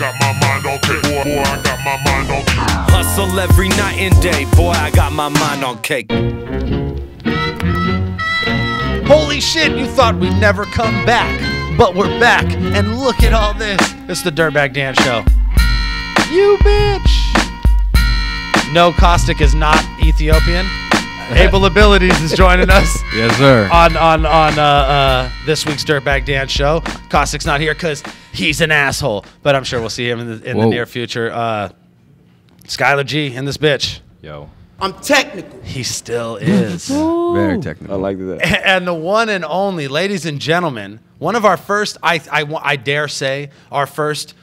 got my mind on cake. Boy, I got my mind on cake. Hustle every night and day. Boy, I got my mind on cake. Holy shit, you thought we'd never come back, but we're back, and look at all this. It's the Dirtbag Dan Show. You bitch. No, Caustic is not Ethiopian. Able Abilities is joining us. Yes, sir. On this week's Dirtbag Dan Show. Caustic's not here because he's an asshole, but I'm sure we'll see him in the near future. Skylar G in this bitch. Yo. I'm technical. He still is. Very technical. I like that. And the one and only, ladies and gentlemen, one of our first, I dare say, our first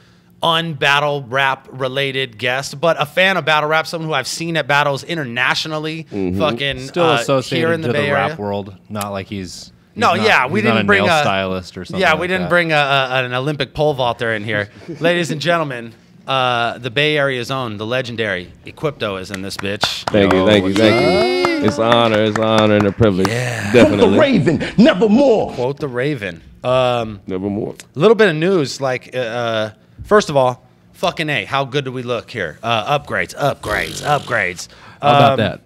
un-battle rap related guest, but a fan of battle rap, someone who I've seen at battles internationally, fucking Still associated here in the to Bay the Area. Rap world, not like he's We not didn't bring nail a stylist or something. Yeah, like we didn't that. bring an Olympic pole vaulter in here. Ladies and gentlemen, the Bay Area's own, the legendary Equipto is in this bitch. Thank you. It's an honor and a privilege. Yeah. Definitely. The Raven, nevermore. Quote the Raven. Nevermore. A little bit of news, like, first of all, fucking A, how good do we look here? Upgrades. How about that?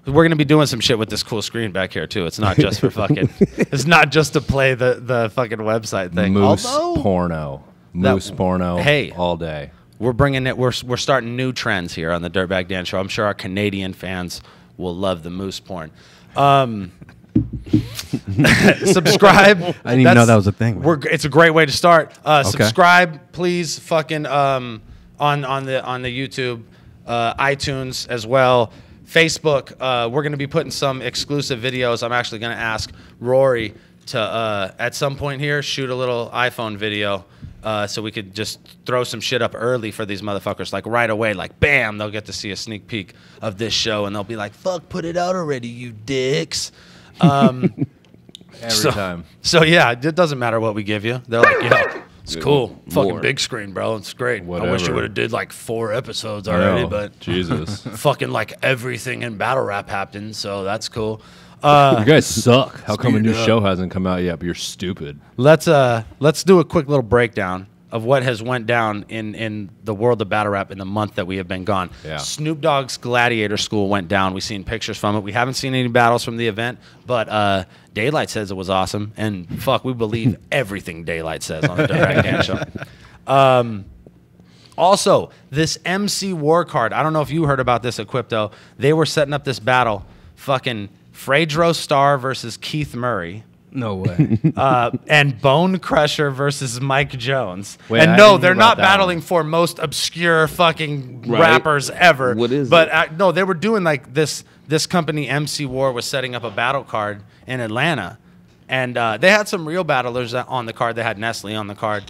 We're going to be doing some shit with this cool screen back here, too. It's not just for fucking, it's not just to play the fucking website thing. Moose Although, porno. Moose porno hey. all day. we're bringing it, we're starting new trends here on the Dirtbag Dan Show. I'm sure our Canadian fans will love the moose porn. Subscribe. I didn't even know that was a thing. It's a great way to start. Subscribe, please. Fucking on the YouTube, iTunes as well, Facebook. We're gonna be putting some exclusive videos. I'm actually gonna ask Rory to at some point here shoot a little iPhone video. So we could just throw some shit up early for these motherfuckers, like right away, like bam, they'll get to see a sneak peek of this show, and they'll be like, "Fuck, put it out already, you dicks." Every time. So yeah, it doesn't matter what we give you. They're like, "Yo, it's cool, fucking More. big screen, bro. It's great. I wish you Whatever. would have did like 4 episodes already, No, but Jesus. fucking like everything in battle rap happened, so that's cool." You guys suck. How come a new Speed up. show hasn't come out yet? But you're stupid. Let's do a quick little breakdown of what has went down in the world of battle rap in the month that we have been gone. Yeah. Snoop Dogg's Gladiator School went down. We've seen pictures from it. We haven't seen any battles from the event, but Daylight says it was awesome. And fuck, we believe everything Daylight says on the Dirtbag Dan Show. Also, this MC War card, I don't know if you heard about this, Equipto. They were setting up this battle, fucking Fredro Starr versus Keith Murray. No way. And Bone Crusher versus Mike Jones. Wait, I and didn't no, hear they're about not that battling one. for most obscure fucking Right. rappers ever. What is but it? No, they were doing like this company MC War was setting up a battle card in Atlanta. And they had some real battlers on the card. They had Nestle on the card,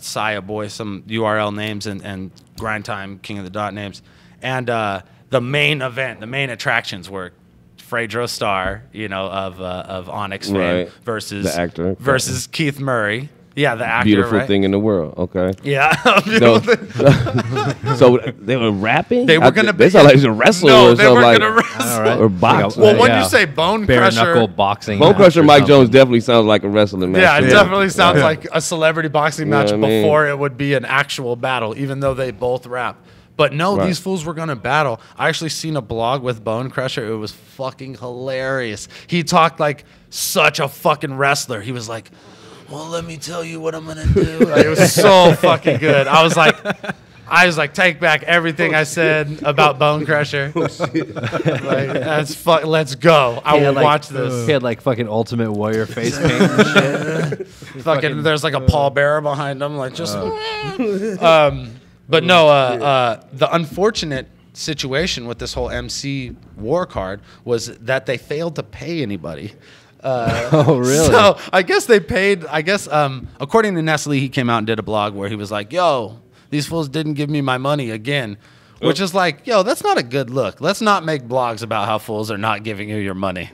Saya Boy, some URL names, and Grind Time, King of the Dot names. And the main event, the main attractions were Fredro Starr, of Onyx fame, Right. versus The actor. versus Keith Murray. Yeah, the actor. Beautiful right? thing in the world. Okay. Yeah. So, Beautiful thing. so they were rapping. They were gonna be. They sound like a wrestler No, or they something were like. gonna wrestle. All right. Or boxing. Well, when Yeah. you say Bone Bare Crusher, knuckle boxing. Bone match Crusher or Mike something. Jones definitely sounds like a wrestling match. yeah, it to me. definitely sounds like a celebrity boxing You know match what I mean? before it would be an actual battle, even though they both rap. But no, Right. these fools were gonna battle. I actually seen a blog with Bone Crusher. It was fucking hilarious. He talked like such a fucking wrestler. He was like, "Well, let me tell you what I'm gonna do." Like, it was so fucking good. I was like, take back everything I said about Bone Crusher. Let's go. I He had, will like, watch this. He had like fucking Ultimate Warrior face paint and shit. Fucking, there's like a pallbearer behind him, like just. But no, the unfortunate situation with this whole MC War card was that they failed to pay anybody. Oh, really? So I guess they paid. I guess according to Nestle, he came out and did a blog where he was like, "Yo, these fools didn't give me my money again," which is like, "Yo, that's not a good look. Let's not make blogs about how fools are not giving you your money."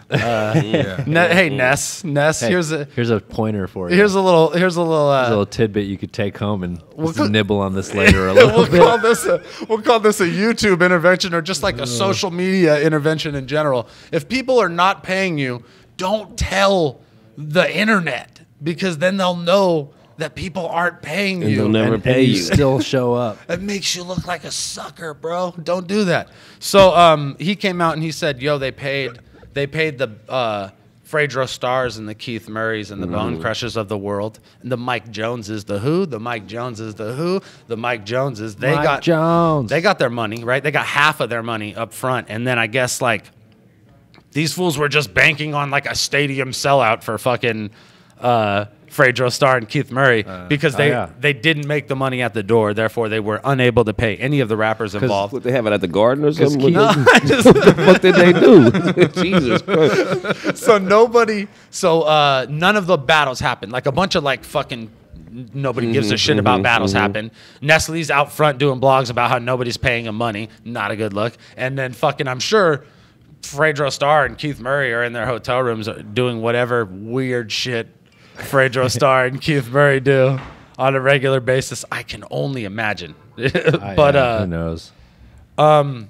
Hey, Ness, Hey, here's here's a pointer for you. here's a little a little tidbit you could take home and just call- nibble on this later a little we'll bit. call this a YouTube intervention or just like a social media intervention in general. If people are not paying you, don't tell the internet because then they'll know that people aren't paying And you. they'll never pay you you. still show up. It makes you look like a sucker, bro. Don't do that. So he came out and he said, yo, they paid the Fredro Stars and the Keith Murrays and the Bone Crushers of the world, and the Mike Joneses, the Who, the Mike Joneses, the Who, the Mike Joneses. They got their money, right? They got half of their money up front, and then I guess like these fools were just banking on like a stadium sellout for fucking Fredro Starr and Keith Murray because they didn't make the money at the door. Therefore, they were unable to pay any of the rappers involved. What, they have it at the Garden or something? What No, the fuck did they do? Jesus Christ. So none of the battles happened. Like a bunch of like fucking nobody gives a shit about battles happen. Nestle's out front doing blogs about how nobody's paying him money. Not a good look. And then fucking, I'm sure Fredro Starr and Keith Murray are in their hotel rooms doing whatever weird shit Fredro Starr and Keith Murray do on a regular basis. I can only imagine. But who knows? so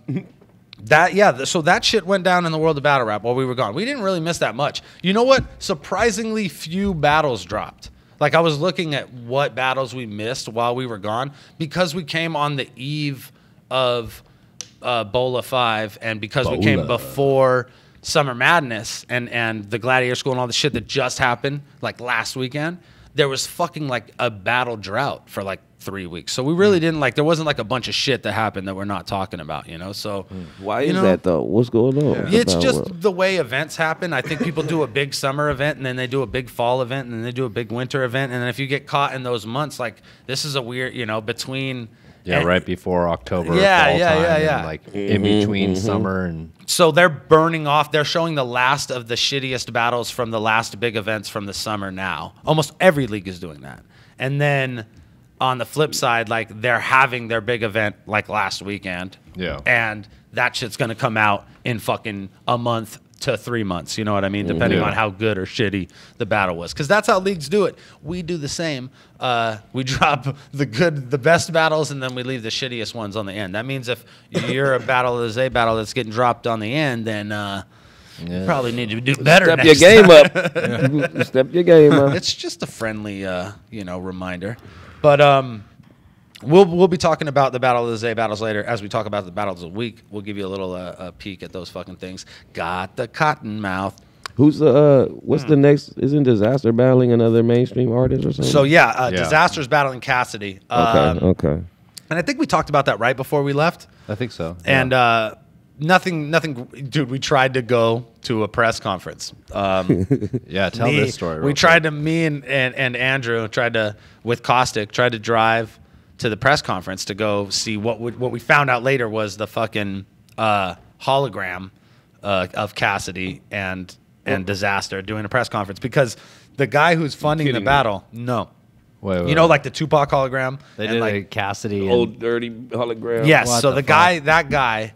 that shit went down in the world of battle rap while we were gone. We didn't really miss that much. You know what? Surprisingly few battles dropped. Like I was looking at what battles we missed while we were gone because we came on the eve of Bola 5 and because we came before Summer Madness and the Gladiator School and all the shit that just happened like last weekend. There was fucking like a battle drought for like 3 weeks. So we really didn't like, there wasn't like a bunch of shit that happened that we're not talking about, you know? So Why is that though? What's going on? it's just the way events happen. I think people do a big summer event and then they do a big fall event and then they do a big winter event. And then if you get caught in those months, like this is a weird, you know, between. Yeah, right before October. Yeah, fall yeah, time, yeah, and, yeah. like in between summer and. So they're burning off. They're showing the last of the shittiest battles from the last big events from the summer now. Almost every league is doing that. And then on the flip side, like they're having their big event like last weekend. Yeah. And that shit's going to come out in fucking a month to 3 months. You know what I mean? Depending on how good or shitty the battle was. Because that's how leagues do it. We do the same. We drop the best battles, and then we leave the shittiest ones on the end. That means if you're a battle of the Z battle that's getting dropped on the end, then you probably need to do better. Step your game up. Step your game up. It's just a friendly, reminder. But we'll be talking about the Battle of the Z battles later. As we talk about the battles of the week, we'll give you a little peek at those fucking things. Got the cotton mouth. Who's what's the next? Isn't Disaster battling another mainstream artist or something? So Disaster's battling Cassidy. Okay. And I think we talked about that right before we left. I think so. And nothing, dude. We tried to go to a press conference. Yeah, tell this story. We tried to. Me and Andrew tried to with Caustic tried to drive to the press conference to go see what we found out later was the fucking hologram of Cassidy and Disaster doing a press conference because the guy who's funding the battle, Wait, you know, like the Tupac hologram. They and did like a Cassidy. Old dirty hologram. yes. What So the that guy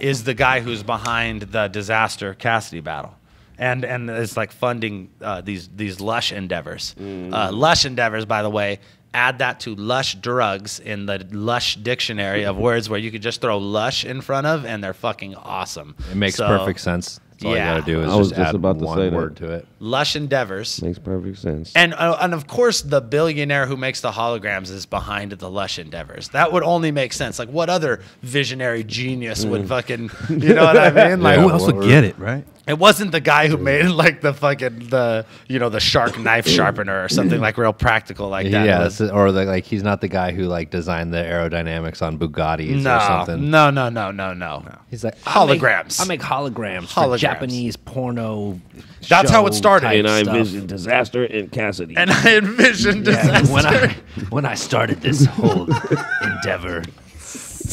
is the guy who's behind the Disaster Cassidy battle. And it's like funding these lush endeavors. Lush endeavors, by the way, add that to lush drugs in the lush dictionary of words where you could just throw lush in front of and they're fucking awesome. It makes perfect sense. That's all you yeah. got to do is I was just just add about to one say that. word to it. Lush endeavors. Makes perfect sense. And of course, the billionaire who makes the holograms is behind the lush endeavors. That would only make sense. Like, what other visionary genius would fucking, you know what I mean? Like, Yeah, Who else would get it, right? it wasn't the guy who made like the shark knife sharpener or something like real practical like that. Yeah, It was- or like he's not the guy who like designed the aerodynamics on Bugattis or something. No. He's like Holograms. I make holograms, Holograms. for Japanese porno. That's how it started. type And I stuff. envision Disaster and Cassidy. And I envisioned Yeah, disaster. when I started this whole endeavor,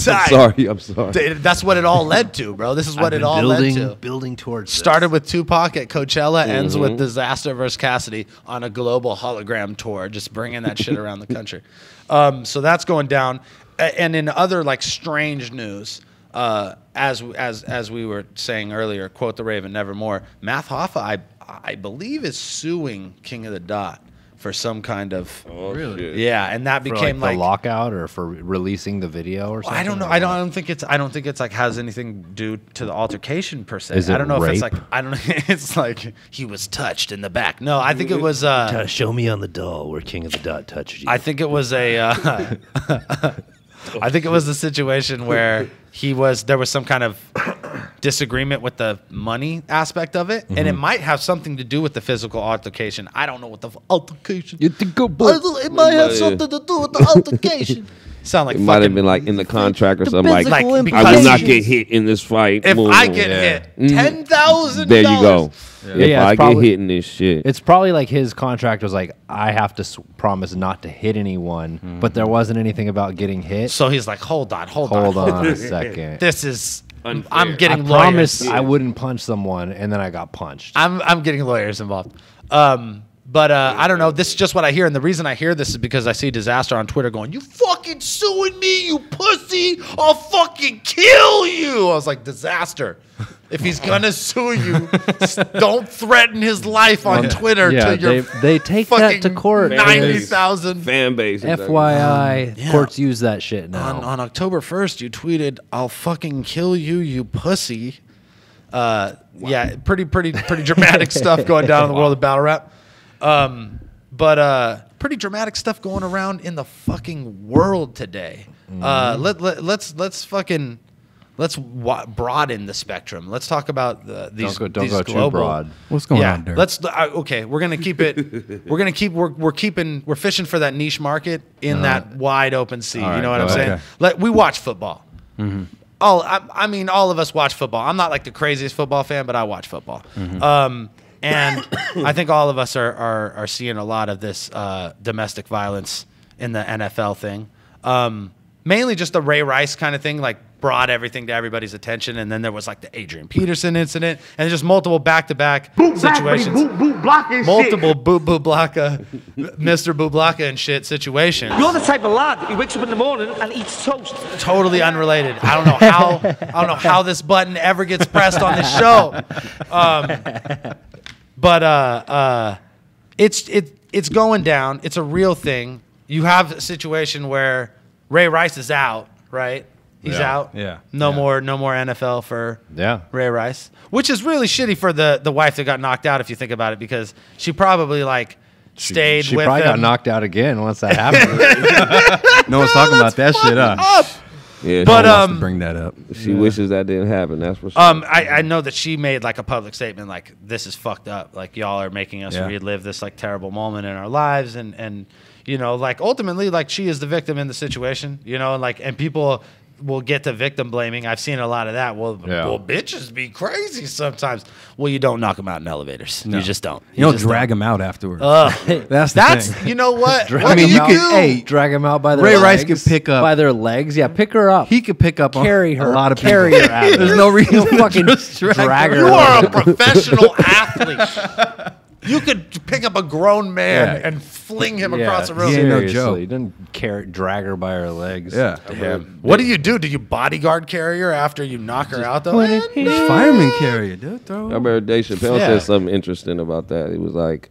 I'm sorry. That's what it all led to, bro. This is what I've it been all led to. building towards. Started with Tupac at Coachella, ends with Disaster versus Cassidy on a global hologram tour, just bringing that shit around the country. So that's going down. And in other like strange news, as we were saying earlier, quote the Raven, nevermore. Math Hoffa, I believe, is suing King of the Dot for some kind of Really? yeah, and that For became like the lockout or for releasing the video or something? I don't know. I don't think it's like has anything to do to the altercation per se. Is it I don't know if it's rape? like I don't know. It's like he was touched in the back. No, I think it was. Show me on the doll where King of the Dot touches you. I think it was a. I think it was a situation where there was some kind of disagreement with the money aspect of it, and it might have something to do with the physical altercation. I don't know what the altercation. You think go, It might have something to do with the altercation. Sound like It might have fucking- been like in the contract or something like Like, I will because- not get hit in this fight. If Boom, I boom. get hit, $10,000. There you go. If Yeah, I it's probably- get hit in this shit, It's probably like his contract was like, I have to promise not to hit anyone, but there wasn't anything about getting hit. So he's like, hold on. Hold on a second. This is. Unfair. I'm I getting promised lawyers. I wouldn't punch someone, and then I got punched. I'm getting lawyers involved. But I don't know. This is just what I hear, and the reason I hear this is because I see Disaster on Twitter going, "You fucking suing me, you pussy! I'll fucking kill you!" I was like, Disaster. If he's gonna sue you, don't threaten his life on Twitter yeah, to your they take that to court. 90,000. fan base. FYI, Yeah. courts use that shit now. On October 1st, you tweeted, "I'll fucking kill you, you pussy." Yeah, pretty dramatic stuff going down in the world of battle rap. But pretty dramatic stuff going around in the fucking world today. Let's broaden the spectrum. Let's talk about these. Don't these go global, too broad. What's going on, Dirk? Let's okay. We're gonna keep it. We're fishing for that niche market in that wide open sea. All You know right, what I'm go saying? We watch football. I mean, all of us watch football. I'm not like the craziest football fan, but I watch football. And I think all of us are seeing a lot of this domestic violence in the NFL thing. Mainly just the Ray Rice kind of thing, like brought everything to everybody's attention. And then there was like the Adrian Peterson incident and just multiple back-to-back situations. Multiple Blocka, Mr. Blocka and shit situations. You're the type of lad who wakes up in the morning and eats toast. Totally unrelated. I don't know how this button ever gets pressed on this show. But it's going down. It's a real thing. You have a situation where Ray Rice is out, right? He's out. Yeah. No more NFL for Yeah. Ray Rice, which is really shitty for the wife that got knocked out if you think about it, because she probably stayed She with probably him. got knocked out again once that happened. No one's talking about that shit, huh? Yeah, But Wants to bring that up. she wishes that didn't happen. That's for sure. I know that she made like a public statement like, this is fucked up. Like, y'all are making us relive this like terrible moment in our lives, and you know, like ultimately, like she is the victim in the situation, you know, and people will get to victim blaming. I've seen a lot of that. Well, bitches be crazy sometimes. Well, you don't knock them out in elevators. No. You just don't. You don't just drag them out afterwards. That's That's the thing. you know what? Drag What do mean, you you do? could- hey, Drag him out by their Ray legs. Rice could pick up- by their legs. Yeah, pick her up. He could pick up on carry her. a lot of carry people. her out. There's no reason He'll to fucking just drag her. You are a professional athlete. You could pick up a grown man and fling him across the room. He ain't no Seriously, joke. You didn't drag her by her legs. Yeah. What do you do? Do you bodyguard carry her after you knock her out, though? Fireman carrier, dude. I remember Dave Chappelle Yeah. said something interesting about that. It was like,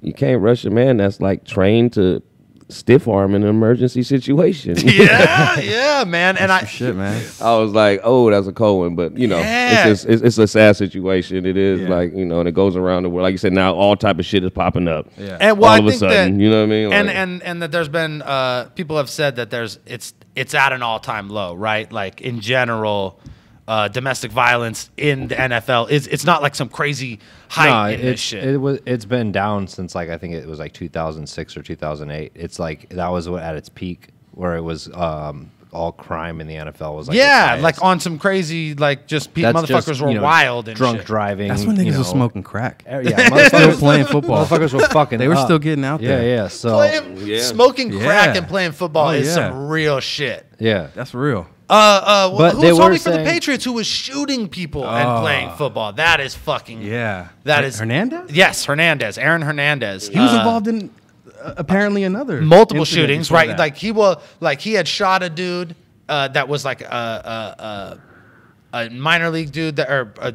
you can't rush a man that's like trained to stiff arm in an emergency situation. Yeah, man. And Shit, man. I was like, oh, that's a cold one, but you know, Yeah. it's a sad situation. It is Yeah. like, you know, and it goes around the world. Like you said, now all type of shit is popping up. Yeah. And well, all I of a think sudden, that, you know what I mean? Like, and that there's been people have said that it's at an all-time low, right? Like in general, domestic violence in the NFL it's not like some crazy height in this shit. It's been down since like I think it was like 2006 or 2008. It's like that was what at its peak where it was all crime in the NFL was like its yeah, highest. like on some crazy like just That's motherfuckers just, were you know, wild and drunk shit. driving. That's when niggas were smoking crack. Yeah, Still motherfuckers, playing football. motherfuckers were fucking. They were up. still getting out there. Yeah. So Playing, smoking crack Yeah. and playing football is yeah. some real shit. yeah. That's real. But Who they was were homie for the saying- Patriots who was shooting people and playing football? That is fucking Yeah. That is Hernandez? Yes, Hernandez, Aaron Hernandez. He was involved in apparently another multiple incident shootings, before right? that. Like he had shot a dude that was like a minor league dude or a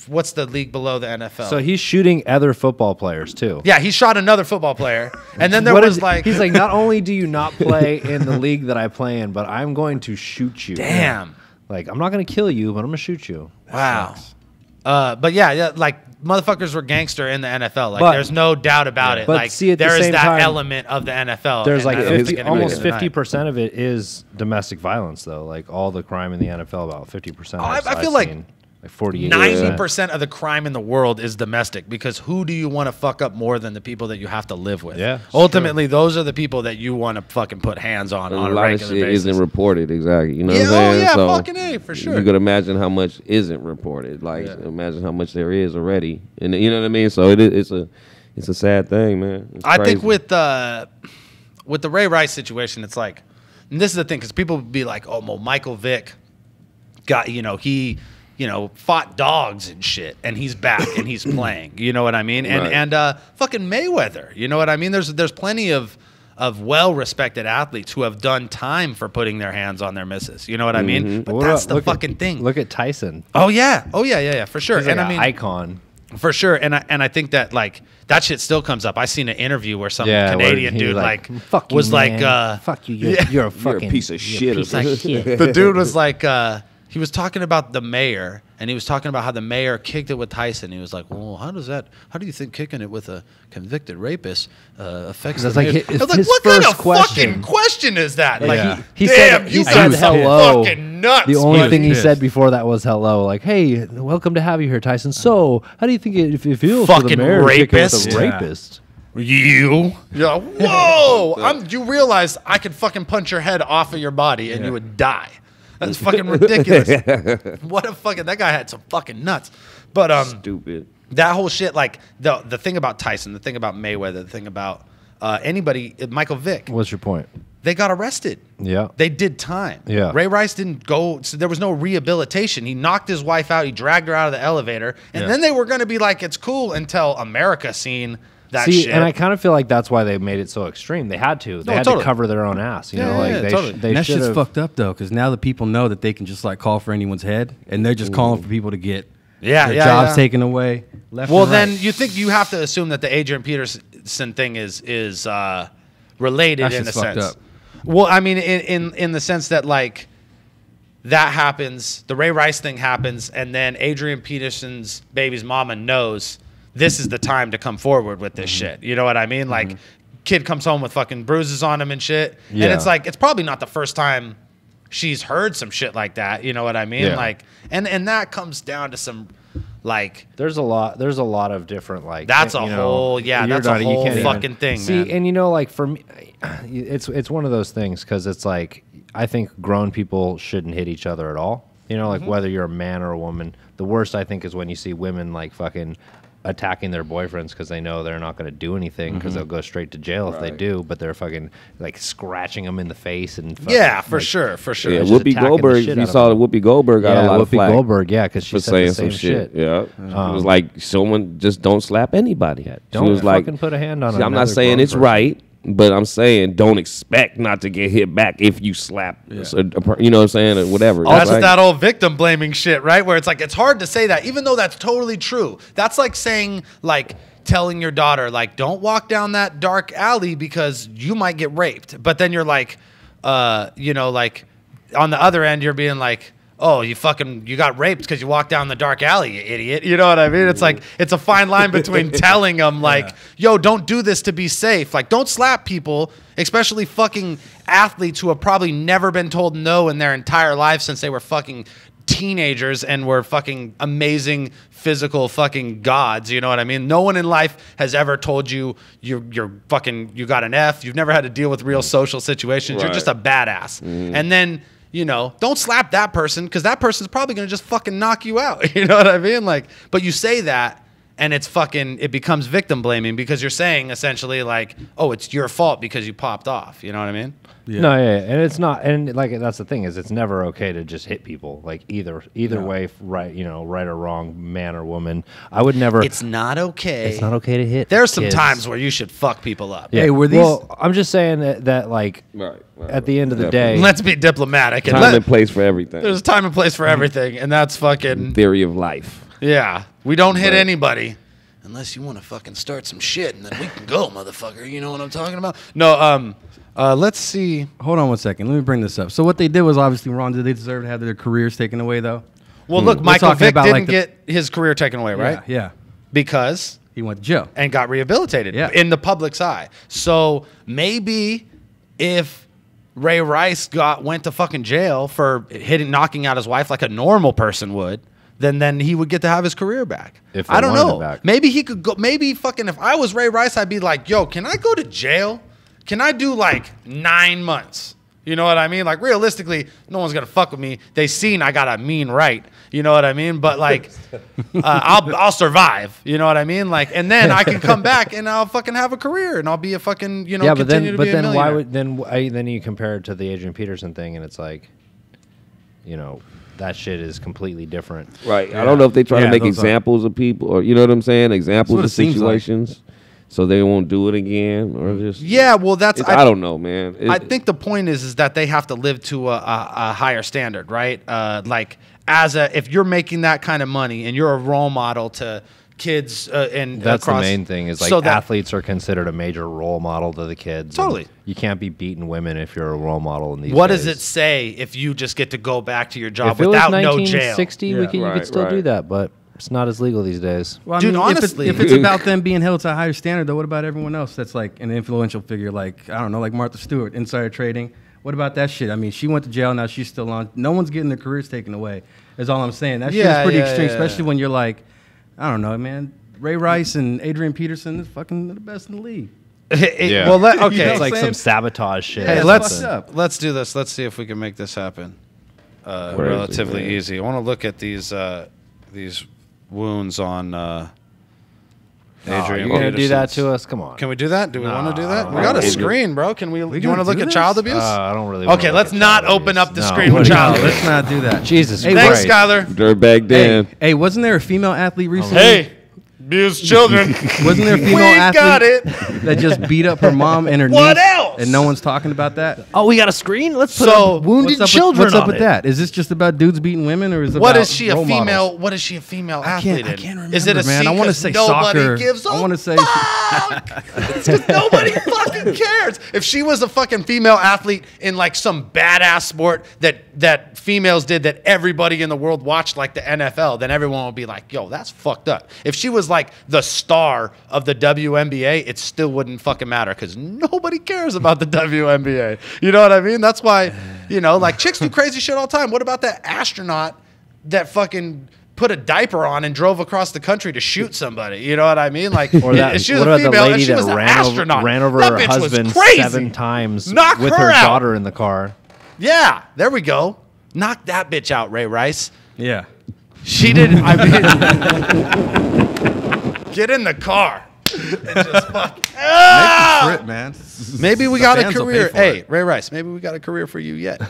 what's the league below the NFL? So he's shooting other football players too. Yeah, he shot another football player, and then there What was is- like, he's like, not only do you not play in the league that I play in, but I'm going to shoot you. damn, Like, I'm not going to kill you, but I'm going to shoot you. wow. But yeah, like motherfuckers were gangster in the NFL. Like, But- there's no doubt about it. But Like, see, at the there is same that time, element of the NFL. There's and like I don't 50, think anybody almost can deny it. 50% of it is domestic violence, though. Like all the crime in the NFL, about 50%. I feel like 48%. 90% of the crime in the world is domestic, because who do you want to fuck up more than the people that you have to live with? Yeah, it's Ultimately, those are the people that you want to fucking put hands on a a lot of regular shit basis. isn't reported, exactly. You know Yeah, what I'm saying? oh yeah, So fucking A, for sure. you could imagine how much isn't reported. Like, imagine how much there is already, and you know what I mean. So it's a sad thing, man. It's I think crazy. with the Ray Rice situation, it's like, and this is the thing, because people would be like, oh, well, Michael Vick got, he fought dogs and shit, and he's back and he's playing. You know what I mean? And Right. and fucking Mayweather. You know what I mean? There's plenty of well-respected athletes who have done time for putting their hands on their misses. You know what I mean? But What that's about- the look at- fucking thing. Look at Tyson. Oh yeah, for sure. He's like and an I mean, icon. for sure, and I think that like that shit still comes up. I seen an interview where some Yeah, where Canadian he was dude like, like "Fuck you, was man. like Fuck you, yeah. you're a fucking You're a piece of shit. piece of shit. the dude was like he was talking about the mayor, and he was talking about how the mayor kicked it with Tyson. He was like, well, how do you think kicking it with a convicted rapist affects That's the like mayor? his- I was like, his what kind first of question. fucking question is that? Like, Yeah. He damn, said, you he guys said are hello. fucking nuts. The only buddy. thing he pissed. said before that was hello. Like, hey, welcome to have you here, Tyson. So, how do you think it feels for the Fucking mayor to kick it with rapist. a Yeah. rapist? You? Yeah. Whoa! You realize I could fucking punch your head off of your body and you would die. That's fucking ridiculous. What a fucking, that guy had some fucking nuts. But Stupid. that whole shit, like the thing about Tyson, the thing about Mayweather, the thing about anybody, Michael Vick, What's your point? they got arrested. Yeah. They did time. Yeah. Ray Rice didn't go, so there was no rehabilitation. He knocked his wife out. He dragged her out of the elevator. And then they were going to be like, it's cool, until America seen that See, shit. and I kind of feel like that's why they made it so extreme. They had to. They had totally. to cover their own ass. You know, Yeah, like yeah, they, totally. they And that should shit's have. fucked up though, because now the people know that they can just like call for anyone's head, and they're just calling for people to get their jobs taken away. Left Well, and then right. you think you have to assume that the Adrian Peterson thing is related That in a shit's fucked sense. up. Well, I mean, in the sense that like that happens, the Ray Rice thing happens, and then Adrian Peterson's baby's mama knows this is the time to come forward with this shit. You know what I mean? Like, kid comes home with fucking bruises on him and shit, and Yeah. it's like it's probably not the first time she's heard some shit like that. You know what I mean? Yeah. Like, and that comes down to some like. There's a lot of different like. That's a you know, whole- yeah, you're that's a you whole can't fucking thing, See, man. and you know, like for me, it's one of those things because it's like I think grown people shouldn't hit each other at all. You know, like whether you're a man or a woman. The worst I think is when you see women like fucking attacking their boyfriends because they know they're not going to do anything because they'll go straight to jail if they do, but they're fucking like scratching them in the face and fucking, Yeah, for like, sure, for sure. Yeah, just Whoopi attacking the Goldberg. shit You out of saw that them. Whoopi Goldberg got a lot of Whoopi flack Goldberg, yeah, because she for said saying the same some shit. Yeah, it was Um, like someone just don't slap anybody. She Don't was like, fucking put a hand on. I'm not another saying grown it's person. right, but I'm saying don't expect not to get hit back if you slap. You know what I'm saying, or whatever. That's Like, that old victim blaming shit, right? Where it's like it's hard to say that, even though that's totally true. That's like saying, like, telling your daughter, like, don't walk down that dark alley because you might get raped. But then you're like, like on the other end, you're being like, oh, you got raped because you walked down the dark alley, you idiot. You know what I mean? It's like, it's a fine line between telling them, like, yo, don't do this to be safe. Like, don't slap people, especially fucking athletes who have probably never been told no in their entire life since they were fucking teenagers and were fucking amazing physical fucking gods. You know what I mean? No one in life has ever told you you're fucking, you got an F. You've never had to deal with real social situations. You're Right. just a badass. And then, don't slap that person because that person's probably going to just fucking knock you out. You know what I mean? Like, but you say that and it becomes victim blaming because you're saying essentially like, oh, it's your fault because you popped off. You know what I mean? Yeah. No, yeah, and it's not, and like that's the thing is, it's never okay to just hit people, like either way, right? Right or wrong, man or woman. I would never. It's not okay. It's not okay to hit. There's some kids. times where you should fuck people up. Yeah. Hey, were these- Well, I'm just saying that like Right. at the end of the Definitely. day, Let's be diplomatic. And Time and place for everything. there's a time and place for everything, and that's fucking. Theory of life. Yeah, we don't hit anybody unless you want to fucking start some shit, and then we can go, motherfucker. You know what I'm talking about? No, let's see. Hold on one second. Let me bring this up. So what they did was obviously wrong. Did they deserve to have their careers taken away, though? Well, look, Michael Vick didn't get his career taken away, right? Yeah. Because he went to jail and got rehabilitated in the public's eye. So maybe if Ray Rice went to fucking jail for knocking out his wife like a normal person would, then he would get to have his career back. I don't know. Maybe he could go. Maybe fucking if I was Ray Rice, I'd be like, yo, can I go to jail? Can I do like 9 months? You know what I mean? Like realistically, no one's gonna fuck with me. They seen I got a mean right. You know what I mean? But like, I'll survive. You know what I mean? Like, and then I can come back and I'll fucking have a career and I'll be a fucking But then why would then you compare it to the Adrian Peterson thing and it's like, that shit is completely different. Right. Yeah. I don't know if they try to make examples of people or you know what I'm saying? Examples of situations. So they won't do it again, or just I don't know, man. I think the point is that they have to live to a higher standard, right? Like if you're making that kind of money and you're a role model to kids and that's the main thing is like athletes are considered a major role model to the kids. Totally, you can't be beating women if you're a role model in these. What days. does it say if you just get to go back to your job without no jail? 1960, you could still do that, but. It's not as legal these days. Well, dude, honestly, if it's about them being held to a higher standard, though, what about everyone else that's like an influential figure, like, I don't know, like Martha Stewart, insider trading? What about that shit? I mean, she went to jail, now she's still on. No one's getting their careers taken away, is all I'm saying. That shit is pretty extreme, especially when you're like, I don't know, man, Ray Rice and Adrian Peterson is fucking the best in the league. Well, okay. It's like some sabotage shit. Hey, let's do this. Let's see if we can make this happen relatively easy. I want to look at these wounds on Adrian. You're gonna do that to us? Come on. Can we do that? Do we want to do that? We got a screen, bro. Can we? Do you want to look at child abuse? I don't really. Okay, let's not open up the screen with child abuse. Let's not do that. Jesus. Thanks, Skyler. Dirtbag Dan. Hey, wasn't there a female athlete recently? Hey. Abuse children. Wasn't there a female athlete that just beat up her mom and her niece? What else? And no one's talking about that? Oh, we got a screen? Let's put up wounded children. What's up with that? Is this just about dudes beating women, or is it what about is she a role female? models? What is she a female athlete? I can't remember. Is it a man? I want to say soccer. I want to say. It's because nobody fucking cares. If she was a fucking female athlete in like some badass sport that females did that everybody in the world watched, like the NFL, then everyone would be like, "Yo, that's fucked up." If she was like the star of the WNBA, it still wouldn't fucking matter because nobody cares about the WNBA. You know what I mean? That's why, like chicks do crazy shit all the time. What about that astronaut that fucking put a diaper on and drove across the country to shoot somebody? You know what I mean? Like, or that, she was what a about female the lady and she was that an ran over her husband 7 times with her daughter in the car? Yeah, there we go. Knock that bitch out, Ray Rice. Yeah. She did. I mean, get in the car and just fuck. Make the trip, man. Maybe we got a career. Hey, Ray Rice, maybe we got a career for you yet.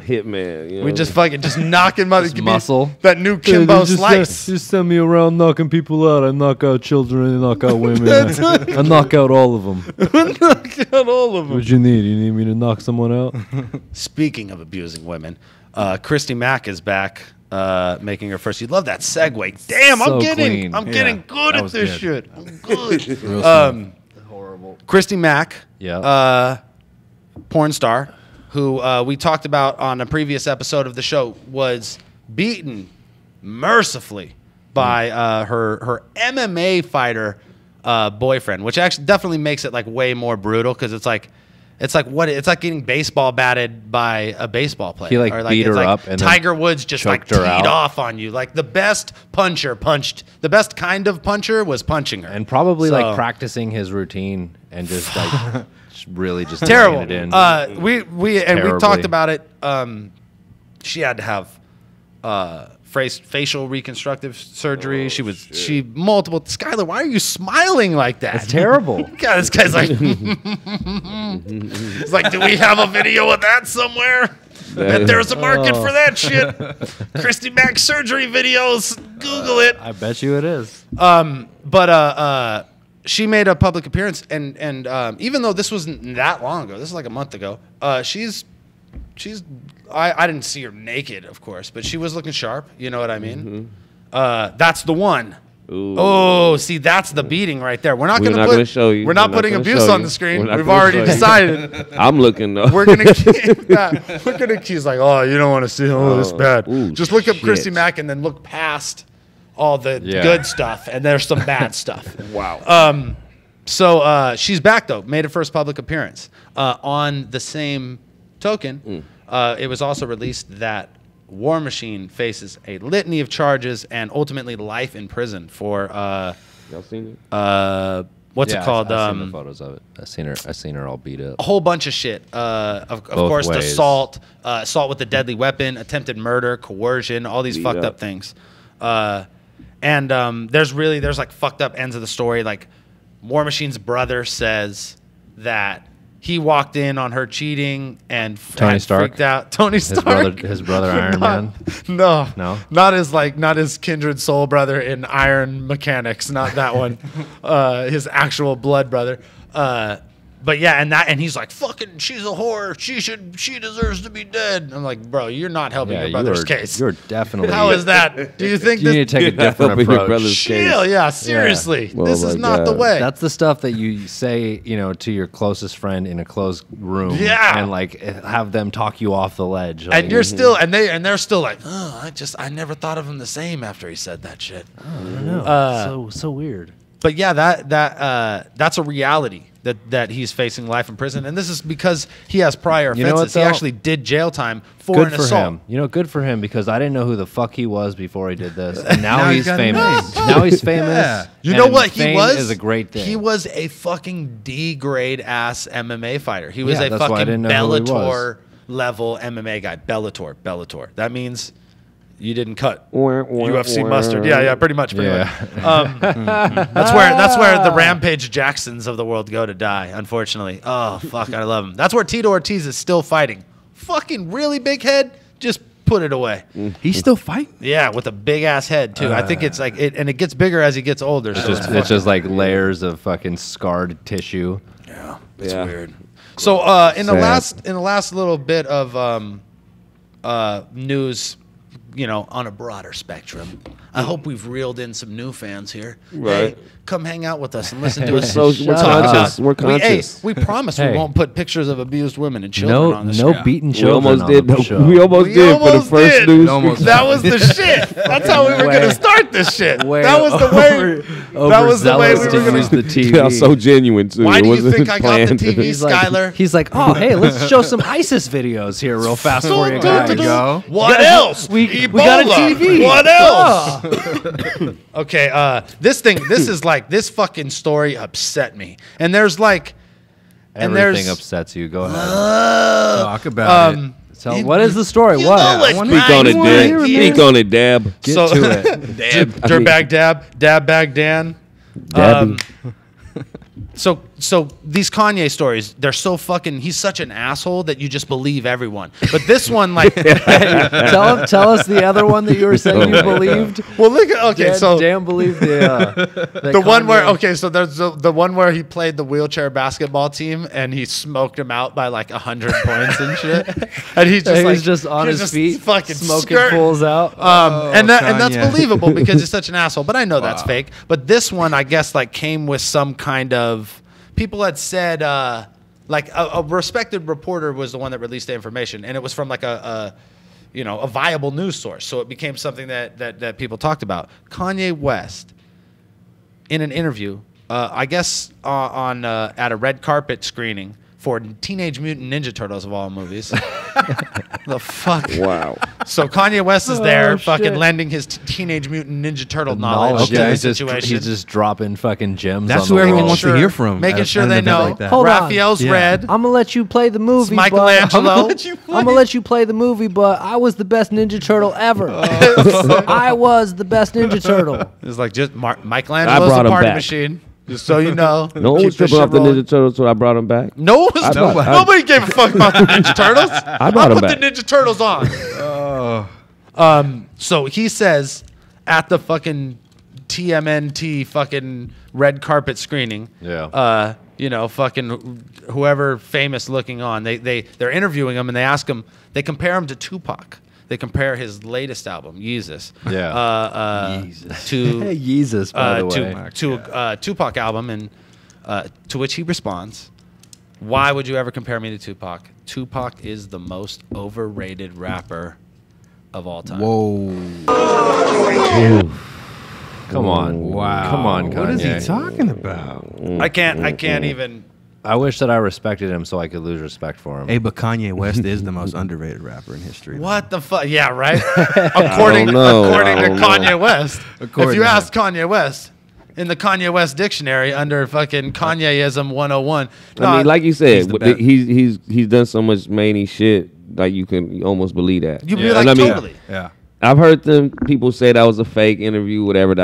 Hitman. We just fucking knocking muscle. That new Kimbo Slice. Just send me around knocking people out. I knock out children and knock out women. I knock out all of them. Knock out all of them. What you need? You need me to knock someone out? Speaking of abusing women, Christy Mack is back. Making her first. You love that segue. Damn, So I'm getting clean. good at this shit. I'm good. Horrible. Christy Mack, porn star, who we talked about on a previous episode of the show, was beaten mercifully by her MMA fighter boyfriend, which actually definitely makes it like way more brutal because it's like getting baseball batted by a baseball player. He like beat her up and Tiger Woods just like teed out. off on you. Like the best puncher punched. The best kind of puncher was punching her. And probably like practicing his routine and just like really just terrible. It in. We talked about it. She had to have facial reconstructive surgery. She multiple. Skylar, why are you smiling like that? It's terrible. God, this guy's like, it's like, do we have a video of that somewhere? Bet there's a market for that shit. Christy Mack surgery videos. Google it. I bet you it is. But she made a public appearance, and even though this wasn't that long ago, this is like a month ago. She's. I didn't see her naked, of course, but she was looking sharp. You know what I mean? That's the one. Ooh. Oh, see, that's the beating right there. We're not We're going not to gonna show you. We're not We're not putting gonna abuse show on you. the screen. We're not We've gonna already show you. decided. I'm looking though. We're gonna keep that. We're gonna. He's like, oh, you don't want to see. Oh, this bad. Ooh, Just look up shit. Christy Mack and then look past all the good stuff, and there's some bad stuff. Wow. So she's back though. Made her first public appearance. On the same token, it was also released that War Machine faces a litany of charges and ultimately life in prison for Y'all seen it? what's it called? I've seen the photos of it. I seen her all beat up. A whole bunch of shit. Of course, ways. assault with a deadly weapon, attempted murder, coercion, all these fucked up things. And there's like fucked up ends of the story. Like War Machine's brother says that he walked in on her cheating and Tony Stark? freaked out. Tony Stark, His brother Iron Man. No, No? not his kindred soul brother in Iron Mechanics. Not that one. His actual blood brother. But yeah, and he's like, fucking, she's a whore. She deserves to be dead. I'm like, bro, you're not helping your brother's case. You're definitely. How is that? Do you think You need to take a different Helping your approach. brother's case. Chill, yeah, seriously. Oh This is my not the God. way. That's the stuff that you say, to your closest friend in a closed room. Yeah. And like have them talk you off the ledge. Like, and you're still, and they're still like, oh, I never thought of him the same after he said that shit. I don't know. So weird. But yeah, that's a reality that he's facing life in prison, and this is because he has prior offenses. You know what, he though? actually did jail time for Good an for assault. him. Good for him because I didn't know who the fuck he was before he did this, and now he's got a famous. name. Now he's famous. Yeah. You know and what he fame was? Is a great thing. He was a fucking D grade ass MMA fighter. He was Yeah, a that's why I fucking didn't know who he was. Bellator level MMA guy. Bellator. That means you didn't cut UFC mustard. Yeah, pretty much. Yeah. That's where the Rampage Jacksons of the world go to die, unfortunately. Oh, fuck, I love him. That's where Tito Ortiz is still fighting. Fucking really big head, just put it away. He's still fighting. Yeah, with a big ass head too. I think it's like and it gets bigger as he gets older. It's just like layers of fucking scarred tissue. Yeah, it's Yeah. weird. So in the last little bit of news, on a broader spectrum, I hope we've reeled in some new fans here. Right. Hey, come hang out with us and listen to We're us. so- we're conscious. We're conscious. We promise we Hey. won't put pictures of abused women and children on the No show. beating We children almost on did. the show. We almost We did for the almost first did. news. Almost. That was the shit. That's how we were Way- going to start this shit. Way That was the way. That was the way we were overzealous going to use to. the TV. That was so genuine too. Why It do you wasn't think I got the planned. TV, Skyler? He's like, oh, hey, let's show some ISIS videos here real fast for you guys. There you go. What else? We got a TV. What else? Okay, this fucking story upset me. And there's like, Everything upsets you. Go ahead. Talk about it. So, what is the story? you What? know what's Speak on it, right Dad. here. Speak on it, Dab. Get So- to it. Dirtbag Dab Bag Dan. Dabby. So these Kanye stories, they're so fucking. He's such an asshole that you just believe everyone. But this one, like, tell us the other one that you were saying you believed. well, look at Dan believed the one where so there's the one where he played the wheelchair basketball team and he smoked him out by like 100 points and shit. And he's just on he's his feet, fucking smoking skirting. fools out. And that's Kanye. believable because he's such an asshole. But I know that's fake. But this one, I guess, like came with some kind of. People had said, like a respected reporter was the one that released the information, and it was from like a viable news source. So it became something that people talked about. Kanye West, in an interview, I guess on at a red carpet screening for Teenage Mutant Ninja Turtles of all movies. The fuck? Wow. So Kanye West is there, fucking shit. lending his Teenage Mutant Ninja Turtle knowledge to Yeah, the he's situation. just dropping fucking gems. That's on who the everyone wall. wants to hear from. Making at- sure at an they event know like that. Hold on. Raphael's Yeah. red. I'm gonna let you play the movie. It's Michelangelo. I'm gonna let you play the movie, but I was the best Ninja Turtle ever. I was the best Ninja Turtle. It's like just I Michelangelo's brought a him party back. machine. Just so you know. No one Keep was this tripping shit off the rolling. Ninja Turtles, so I brought him back. No, it was nobody gave a fuck about the Ninja Turtles. I brought 'em put back. the Ninja Turtles on. So he says at the fucking TMNT fucking red carpet screening. Yeah. Fucking whoever famous looking on. They're interviewing him and they ask him. They compare him to Tupac. They compare his latest album, Yeezus, to Yeezus, by the way. to Tupac album, and to which he responds, "Why would you ever compare me to Tupac? Tupac is the most overrated rapper of all time." Whoa. Come on. Wow. Come on, Kanye. What is he talking about? I can't even. I wish that I respected him so I could lose respect for him. Hey, but Kanye West is the most underrated rapper in history. What the fuck? Yeah, right. according to Kanye West, if you ask Kanye West in the Kanye West dictionary under fucking Kanyeism 101, I mean, like you said, he's he's done so much many shit. Like you almost believe that. You be like, totally. Yeah. I've heard people say that was a fake interview, whatever,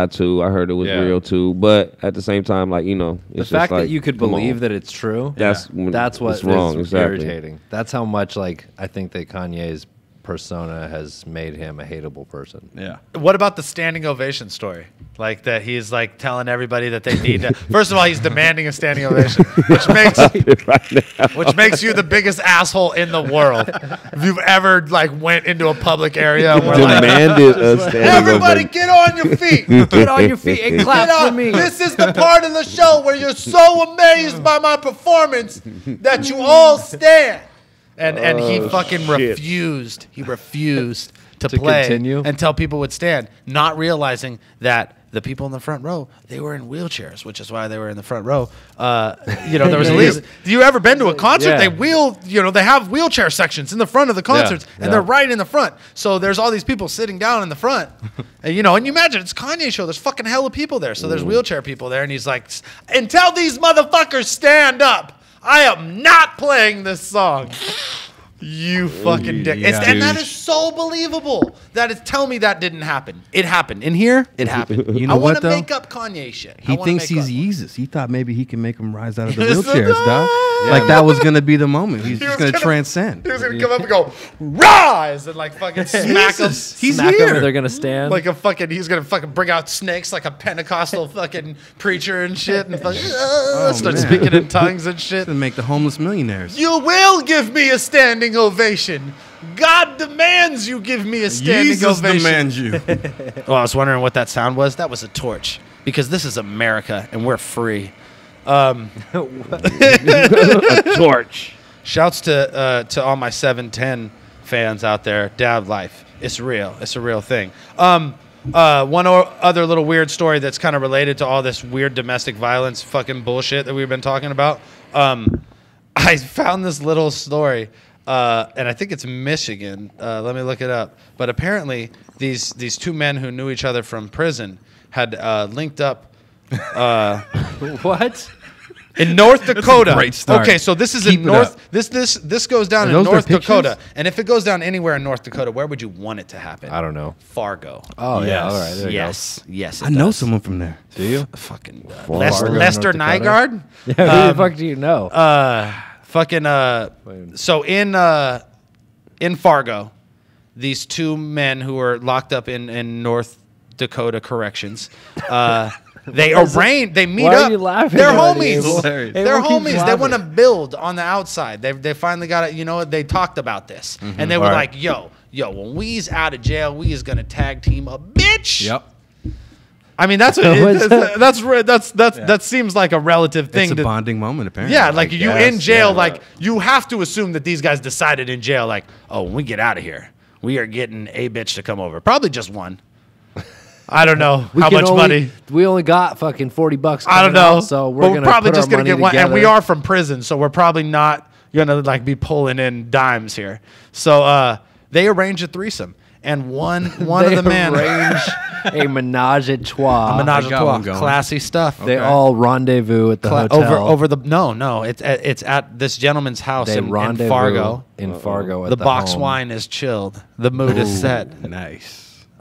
too. I heard it was real too, but at the same time, like, you know, it's the fact just like, that you could believe that it's true, that's what's wrong. Is exactly. irritating. That's how much, like, I think that Kanye's persona has made him a hateable person. Yeah. What about the standing ovation story? Like that he's like telling everybody that they need to. First of all, he's demanding a standing ovation, which makes you the biggest asshole in the world. If you've ever like went into a public area and were demanded a standing everybody ovation. get on your feet. Get on your feet and clap for me. This is the part of the show where you're so amazed by my performance that you all stand. And he fucking refused. He refused to play continue? until people would stand, not realizing that the people in the front row, they were in wheelchairs, which is why they were in the front row. You know, there was at least. Have you ever been to a concert? Yeah. They have wheelchair sections in the front of the concerts, and they're right in the front. So there's all these people sitting down in the front, and you imagine it's Kanye's show. There's fucking hella people there, so there's wheelchair people there, and he's like, until these motherfuckers stand up, I am not playing this song. You fucking dick. And that is so believable. Tell me that didn't happen. It happened. In here, it happened. You know I want what, to though? make up Kanye shit. He thinks he's Yeezus. He thought maybe he can make him rise out of the Yes, wheelchairs, dog. Like that was going to be the moment. He's just going to transcend. He was going to come up and go, rise! And like fucking smack him. He's Smack here. them, they're gonna stand. Like he's going to fucking bring out snakes like a Pentecostal fucking preacher and shit. And fucking, start man. speaking in tongues and shit. To make the homeless millionaires. You will give me a standing ovation. God demands you give me a standing Jesus ovation. demands you. Oh, I was wondering what that sound was. That was a torch. Because this is America and we're free. A torch. Shouts to all my 710 fans out there. Dad life. It's real. It's a real thing. One other little weird story that's kind of related to all this weird domestic violence fucking bullshit that we've been talking about. I found this little story. And I think it's Michigan. Let me look it up. But apparently, these two men who knew each other from prison had linked up. What? In North Dakota. Great start. Okay, so this is Keep in it North. up. This goes down Are in those North their Dakota. pictures? And if it goes down anywhere in North Dakota, where would you want it to happen? I don't know. Fargo. Oh, yeah. All right. There you Yes. Yes. I know someone from there. Do you? Fucking Fargo, Lester North Dakota? Nygaard. Yeah, who the fuck do you know? So in Fargo, these two men who were locked up in North Dakota corrections, they meet Why up. are you laughing They're already, homies. Abel? Hilarious. They're Everyone keeps homies. They laughing. want to build on the outside. They finally got it. They talked about this, and they were Right. like, yo, when we's out of jail, we is gonna tag team a bitch. Yep. I mean, that seems like a relative thing. It's a bonding moment, apparently. Yeah, like you in jail, yeah. like you have to assume that these guys decided in jail, like, oh, when we get out of here, we are getting a bitch to come over. Probably just one. I don't know how much money. We only got fucking $40. I don't know. So we're probably just gonna get one, and we together. are from prison, so we're probably not gonna like be pulling in dimes here. So they arrange a threesome, and one of the men arrange a menage a trois. menage I a got trois, one going. classy stuff. They all rendezvous at the hotel. over the no, it's at this gentleman's house They in rendezvous Fargo. in Fargo. At The the box home. wine is chilled. The mood is set. Nice. They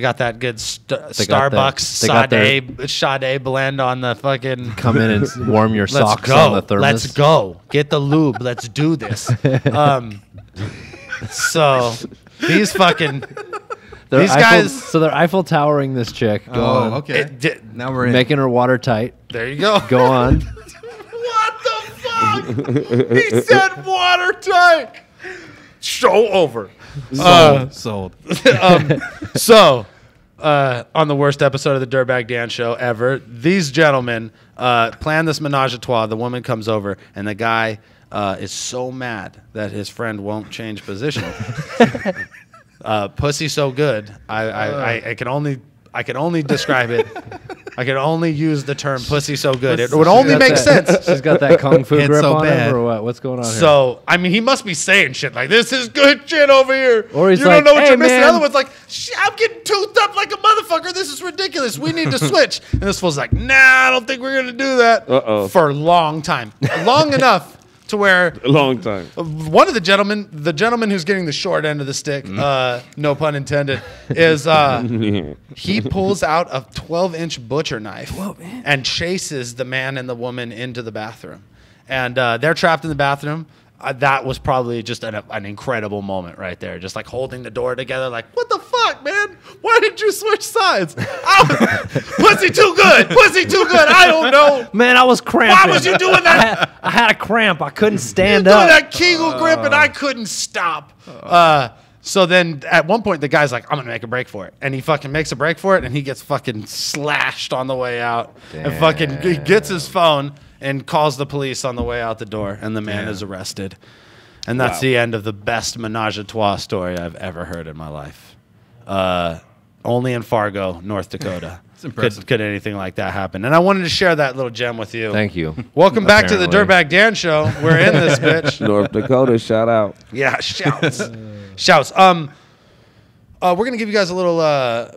got that good They got Starbucks they got their- Sade blend on the fucking. Come in and warm your Let's socks go. on the thermos. Let's go. Get the lube. Let's do this. So these fucking They're these Eiffel- guys. So they're Eiffel Towering this chick. Go on. okay. Now we're in. Making her watertight. There you go. Go on. What the fuck? He said watertight. Show over. Sold. So, on the worst episode of the Dirtbag Dan show ever, these gentlemen plan this menage a trois. The woman comes over, and the guy is so mad that his friend won't change position. Pussy so good. I can only describe it. I can only use the term "pussy so good." It would only make sense. She's got that kung fu grip so on bad. him, or what? What's going on here? So, I mean, he must be saying shit like, "This is good shit over here." Or he's you like, don't know what "Hey, you're missing. The man." other one's like, "I'm getting toothed up like a motherfucker. This is ridiculous. We need to switch." And this fool's like, "Nah, I don't think we're gonna do that." For a long time, long enough to where A long time. one of the gentleman who's getting the short end of the stick, no pun intended, is he pulls out a 12-inch butcher knife and chases the man and the woman into the bathroom. And they're trapped in the bathroom. That was probably just an incredible moment right there. Just like holding the door together like, what the fuck, man? Why did you switch sides? Pussy too good. Pussy too good. I don't know. Man, I was cramping. Why was you doing that? I had a cramp. I couldn't You stand doing up. that Kegel grip and I couldn't stop. So then at one point the guy's like, I'm gonna make a break for it. And he fucking makes a break for it and he gets fucking slashed on the way out. And fucking he gets his phone and calls the police on the way out the door, and the man is arrested. And that's the end of the best menage a trois story I've ever heard in my life. Only in Fargo, North Dakota. Could anything like that happen? And I wanted to share that little gem with you. Thank you. Welcome back to the Apparently. Dirtbag Dan Show. We're in this bitch. North Dakota, shout out. Yeah, shouts. Shouts. We're going to give you guys a little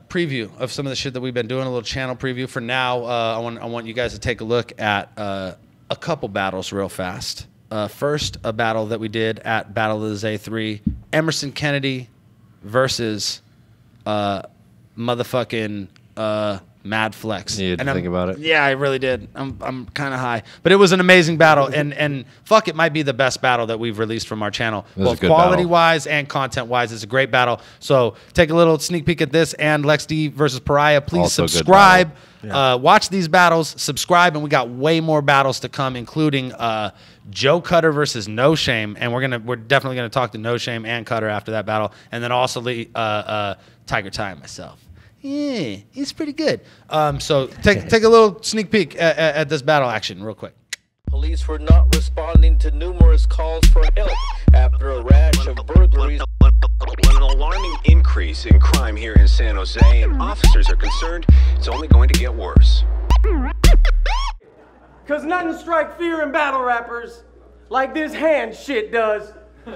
preview of some of the shit that we've been doing, a little channel preview. For now, I want you guys to take a look at a couple battles real fast. First, a battle that we did at Battle of the Z3, Emerson Kennedy versus motherfucking Mad Flex. You had to think about it? Yeah, I really did. I'm kind of high. But it was an amazing battle, and fuck, it might be the best battle that we've released from our channel. It was a Both good quality-wise and content-wise. It's a great battle. So take a little sneak peek at this and Lex D versus Pariah. Please Also a good subscribe. Watch these battles. Subscribe, and we got way more battles to come, including Joe Cutter versus No Shame. And we're definitely going to talk to No Shame and Cutter after that battle. And then also Tiger Ty and myself. Yeah, he's pretty good. So take a little sneak peek at this battle action real quick. Police were not responding to numerous calls for help after a rash of burglaries. An alarming increase in crime here in San Jose, and officers are concerned it's only going to get worse. Cause nothing strike fear in battle rappers like this hand shit does. Hey,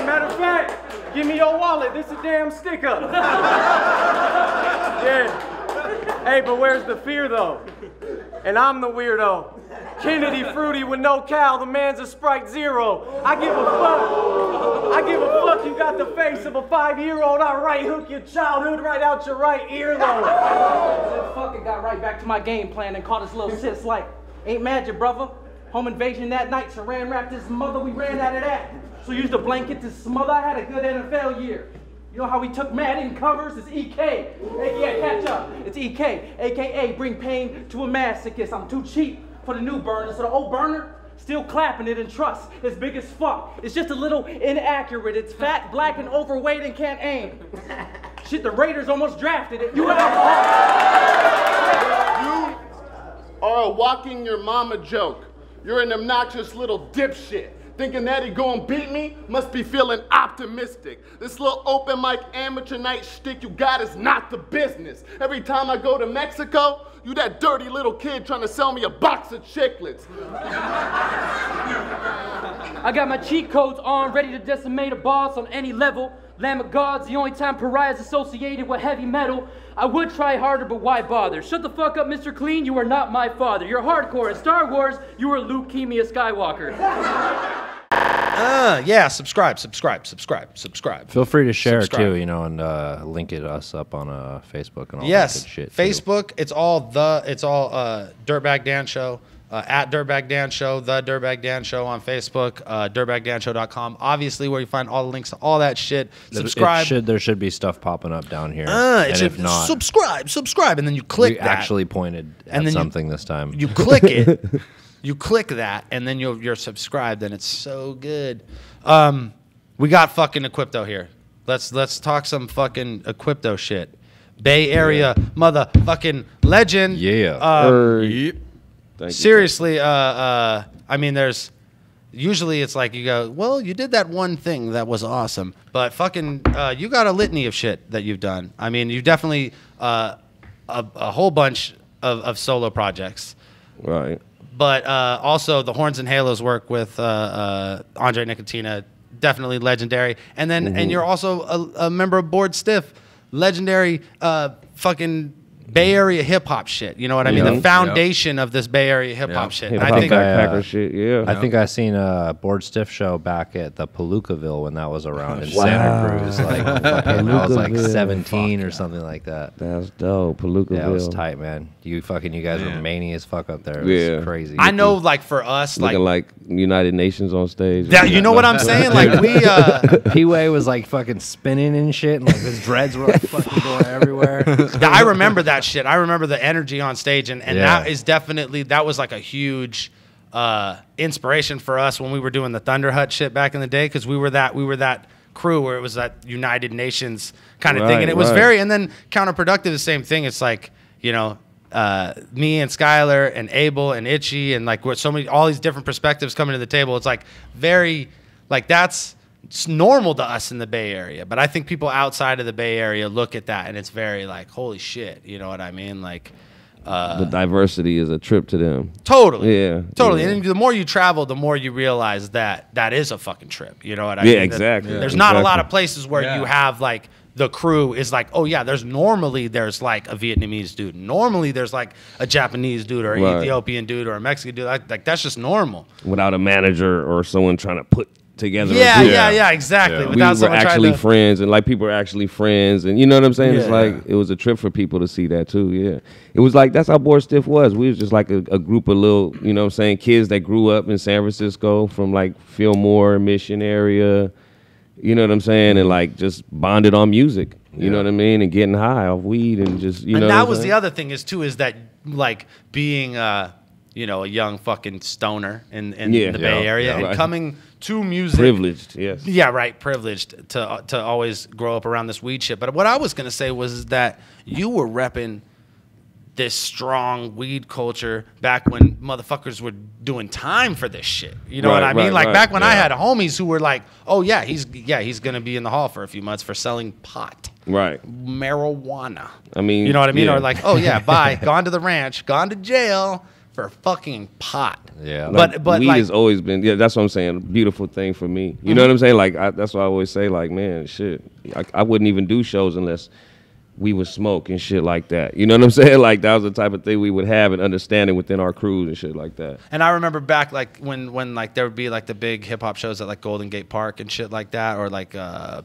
matter of fact, give me your wallet. This a damn sticker. Yeah. Hey, but where's the fear though? And I'm the weirdo. Kennedy Fruity with no cow, the man's a Sprite Zero. I give a fuck you got the face of a 5-year-old. I right hook your childhood right out your right earlobe. So fucking got right back to my game plan and caught his little sis like, ain't magic, brother. Home invasion that night, Saran wrapped his mother, we ran out of that. So used a blanket to smother, I had a good NFL year. You know how we took Madden covers? It's EK. Yeah, catch up. It's EK, AKA bring pain to a masochist. I'm too cheap for the new burner, so the old burner, still clapping it and trust. It's big as fuck. It's just a little inaccurate. It's fat, black, and overweight and can't aim. Shit, the Raiders almost drafted it. You are a walking your mama joke. You're an obnoxious little dipshit. Thinking that he gonna beat me? Must be feeling optimistic. This little open mic amateur night shtick you got is not the business. Every time I go to Mexico, you that dirty little kid trying to sell me a box of chiclets. I got my cheat codes on, ready to decimate a boss on any level. Lamb of God's the only time Pariah's associated with heavy metal. I would try harder, but why bother? Shut the fuck up, Mr. Clean, you are not my father. You're hardcore. In Star Wars, you are Leukemia Skywalker. Yeah, subscribe. Feel free to share Subscribe. it too, you know, and link us up on Facebook and all Yes, that good shit. Facebook. It's all Dirtbag Dan Show. At Dirtbag Dan Show, the Dirtbag Dan Show on Facebook, dirtbagdanshow.com. Obviously, where you find all the links to all that shit. Subscribe. There should be stuff popping up down here. And if not, subscribe, and then you click we that. actually pointed at then something this time. You click it. you click that, and then you're subscribed, and it's so good. We got fucking Equipto here. Let's talk some fucking Equipto shit. Bay Area motherfucking legend. Yeah. Seriously, I mean, there's usually it's like you go, well, you did that one thing that was awesome, but fucking you got a litany of shit that you've done. I mean, you definitely a whole bunch of solo projects. Right. But also the Horns and Halos work with Andre Nicotina, definitely legendary. And then and you're also a member of Board Stiff, legendary fucking Bay Area hip hop shit. You know what I mean? The foundation of this Bay Area hip hop shit. I think backpacker shit. Yeah. I think I seen a Board Stiff show back at the Palookaville when that was around in Santa Cruz. Like fucking, I was like 17 or something like that. That's dope. Palookaville. Yeah, it was tight, man. You guys were mania as fuck up there. It was crazy. I know, like for us, looking like United Nations on stage. That, you know what I'm saying? Like we, P-Way was like fucking spinning and shit, and like his dreads were like fucking going everywhere. Yeah, I remember that shit. I remember the energy on stage, and that is definitely, that was like a huge inspiration for us when we were doing the Thunder Hut shit back in the day, because we were that crew where it was that United Nations kind of thing, and it was very, and then counterproductive, the same thing. It's like, you know, me and Skylar and Abel and Itchy and like so many, all these different perspectives coming to the table. It's like very, like it's normal to us in the Bay Area, but I think people outside of the Bay Area look at that and it's very like, holy shit, you know what I mean? Like the diversity is a trip to them. Totally. Yeah. Totally. Yeah. And the more you travel, the more you realize that that is a fucking trip. You know what I mean? Yeah, exactly. There's not a lot of places where you have like the crew is like, oh yeah, there's like a Vietnamese dude. Normally there's like a Japanese dude or an Ethiopian dude or a Mexican dude. Like that's just normal. Without a manager or someone trying to put together. Yeah, exactly. We were actually friends, and like people are actually friends, and you know what I'm saying? It's like it was a trip for people to see that too. Yeah, it was like that's how Board Stiff was. We was just like a group of little, you know what I'm saying, kids that grew up in San Francisco from like Fillmore, Mission area. You know what I'm saying? And like just bonded on music. You know what I mean? And getting high off weed and just, you know. And that was the other thing is that like being you know, a young fucking stoner in the Bay Area and coming to music. Privileged, yes. Yeah, right. Privileged to always grow up around this weed shit. But what I was gonna say was that you were repping this strong weed culture back when motherfuckers were doing time for this shit. You know what I mean? Like back when I had homies who were like, oh yeah, he's gonna be in the hall for a few months for selling pot. Right. Marijuana. I mean, you know what I mean? Or like, oh yeah, bye, gone to the ranch, gone to jail for fucking pot. Yeah. Like, but weed like, has always been, that's what I'm saying, a beautiful thing for me. You know what I'm saying? Like that's what I always say, like, man, shit, I wouldn't even do shows unless we would smoke and shit like that. You know what I'm saying? Like that was the type of thing we would have and understanding within our crews and shit like that. And I remember back like when like there would be like the big hip hop shows at like Golden Gate Park and shit like that, or like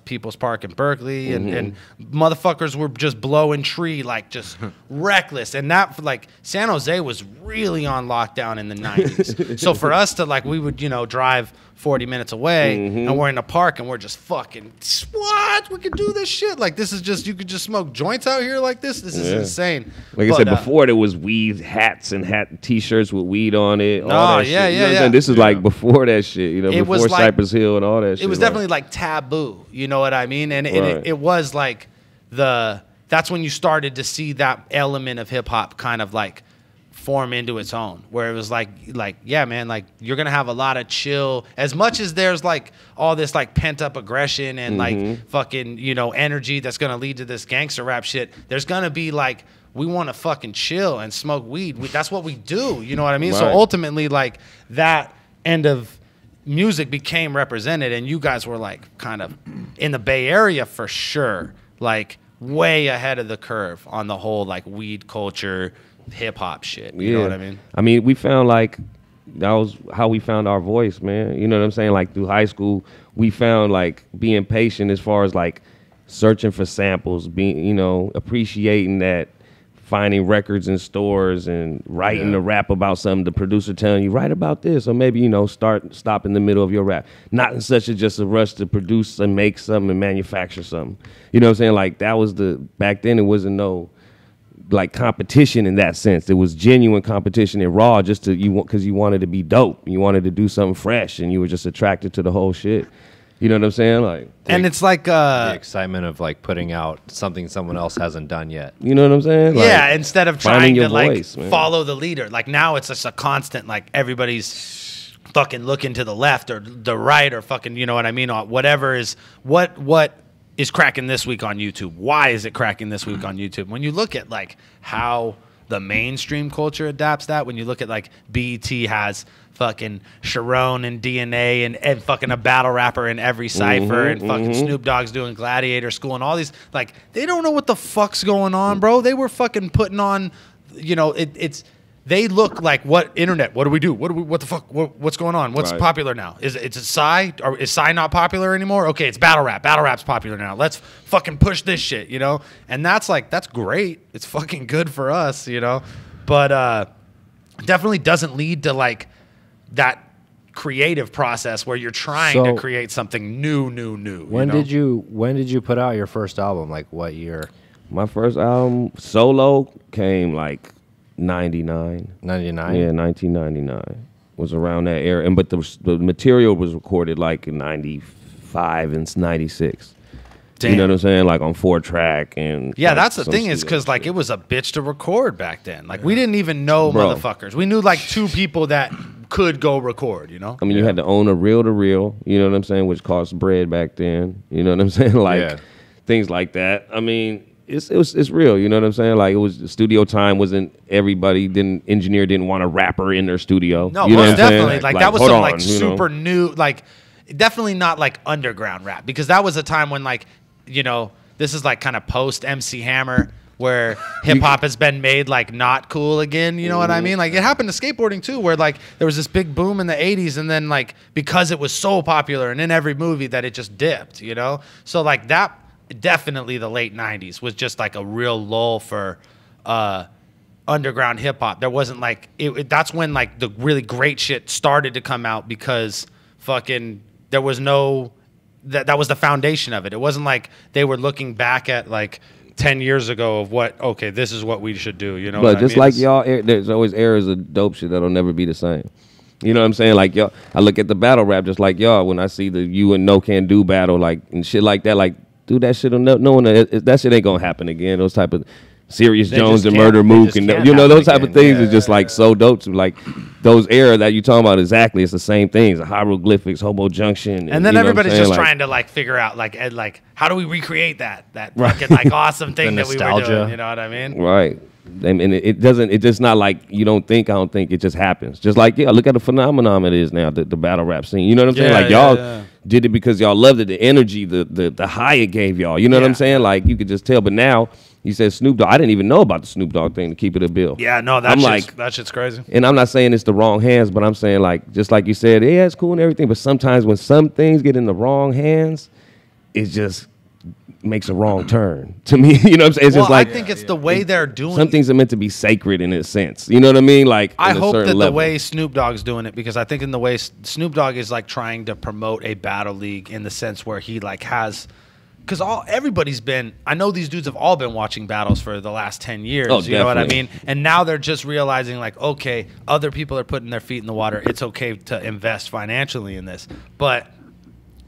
People's Park in Berkeley, and motherfuckers were just blowing tree like just reckless. And that like San Jose was really on lockdown in the 90s. So for us to like, we would, you know, drive 40 minutes away and we're in a park and we're just fucking, what? We could do this shit. Like this is just, you could just smoke joints out here like this. This is insane. Like I said before, there was weed hats and t-shirts with weed on it. All that shit. You know what I'm saying? This is like before that shit, you know, it before Cypress Hill and all that shit. It was definitely like taboo, you know what I mean? And it was like that's when you started to see that element of hip hop kind of like form into its own, where it was like yeah, man, like you're gonna have a lot of chill, as much as there's like all this like pent up aggression and like fucking, you know, energy that's gonna lead to this gangster rap shit. There's gonna be like, we want to fucking chill and smoke weed. That's what we do, you know what I mean? So ultimately, like that end of music became represented, and you guys were like kind of in the Bay Area for sure, like way ahead of the curve on the whole like weed culture, hip hop shit. You know what I mean? I mean, we found like that was how we found our voice, man. You know what I'm saying? Like through high school, we found like being patient as far as like searching for samples, being, you know, appreciating that, finding records in stores and writing a rap about something, the producer telling you, write about this, or maybe, you know, stop in the middle of your rap. Not in such just a rush to produce and make something and manufacture something. You know what I'm saying? Like that was back then it wasn't no like competition in that sense. It was genuine competition and raw, just to because you wanted to be dope. You wanted to do something fresh, and you were just attracted to the whole shit. You know what I'm saying? Like, and it's like the excitement of like putting out something someone else hasn't done yet. You know what I'm saying? Like, yeah, instead of trying to voice, like follow the leader. Like now it's just a constant, like everybody's fucking looking to the left or the right or fucking, you know what I mean? Whatever is what is cracking this week on YouTube. Why is it cracking this week on YouTube? When you look at like how the mainstream culture adapts that, when you look at like BET has fucking Sharon and DNA and fucking a battle rapper in every cipher and fucking Snoop Dogg's doing Gladiator School and all these, like, they don't know what the fuck's going on, bro. They were fucking putting on, you know, they look like, what internet? What do we do? What the fuck? What's going on? What's popular now? Is Psy? Or is Psy not popular anymore? Okay, it's battle rap. Battle rap's popular now. Let's fucking push this shit, you know? And that's great. It's fucking good for us, you know? But definitely doesn't lead to like that creative process where you're trying to create something new. When did you put out your first album? Like what year? My first album solo came like 99. 99? Yeah, 1999 was around that era. But the material was recorded like in 95 and 96. Damn. You know what I'm saying? Like on 4-track and yeah, that's the thing is because like it was a bitch to record back then. Like we didn't even know motherfuckers. We knew like 2 people that could go record. You know? I mean, you had to own a reel-to-reel. You know what I'm saying? Which cost bread back then. You know what I'm saying? Like things like that. I mean. It's real, you know what I'm saying? Like it was studio time wasn't everybody didn't want a rapper in their studio. No, you know most definitely. Like that was some like on, super new, like definitely not like underground rap because that was a time when like, you know, this is like kind of post MC Hammer where hip hop has been made like not cool again. You know what I mean? Like it happened to skateboarding too, where like there was this big boom in the 80s and then like because it was so popular and in every movie that it just dipped, you know? So like that. Definitely the late 90s was just like a real lull for underground hip hop. There wasn't like that's when like the really great shit started to come out because fucking there was no that was the foundation of it. It wasn't like they were looking back at like 10 years ago of okay, this is what we should do, you know? But just like y'all, there's always eras of dope shit that'll never be the same. You know what I'm saying? Like y'all, I look at the battle rap just like y'all when I see the you and No Can Do battle like and shit like that, like dude, that shit, that shit ain't gonna happen again. Those type of Serious Jones and Murder Mook and you know those type of things is just like so dope. To like those era that you talking about exactly, it's the same things. The hieroglyphics, Hobo Junction, and then everybody's just trying to like figure out like how do we recreate that fucking like awesome thing that we were doing. You know what I mean? Right. I mean, it's just not like I don't think, it just happens. Just like, look at the phenomenon it is now, the battle rap scene. You know what I'm saying? Like, y'all did it because y'all loved it, the energy, the high it gave y'all. You know what I'm saying? Like, you could just tell. But now, you said Snoop Dogg. I didn't even know about the Snoop Dogg thing, to keep it a bill. Yeah, no, that shit's crazy. And I'm not saying it's the wrong hands, but I'm saying, like, just like you said, yeah, it's cool and everything, but sometimes when some things get in the wrong hands, it just makes a wrong turn to me. You know what I'm saying? It's just like, I think it's the way they're doing some things are meant to be sacred in a sense. You know what I mean? Like, I hope that the way Snoop Dogg's doing it, because I think in the way Snoop Dogg is like trying to promote a battle league in the sense where he like has, because everybody's been, I know these dudes have all been watching battles for the last 10 years. Oh, you know what I mean? And now they're just realizing like, okay, other people are putting their feet in the water. It's okay to invest financially in this. But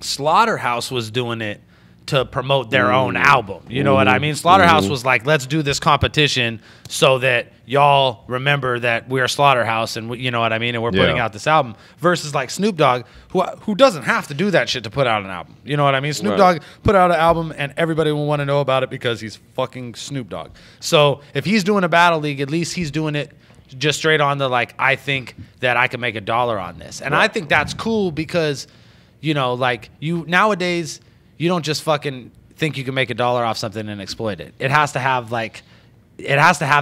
Slaughterhouse was doing it to promote their own album. You know what I mean? Slaughterhouse was like, let's do this competition so that y'all remember that we're Slaughterhouse and you know what I mean? And we're putting out this album versus like Snoop Dogg, who doesn't have to do that shit to put out an album. You know what I mean? Snoop Dogg put out an album and everybody will want to know about it because he's fucking Snoop Dogg. So if he's doing a battle league, at least he's doing it just straight on the like, I think that I can make $1 on this. And I think that's cool because, you know, like nowadays, you don't just fucking think you can make $1 off something and exploit it. It has to have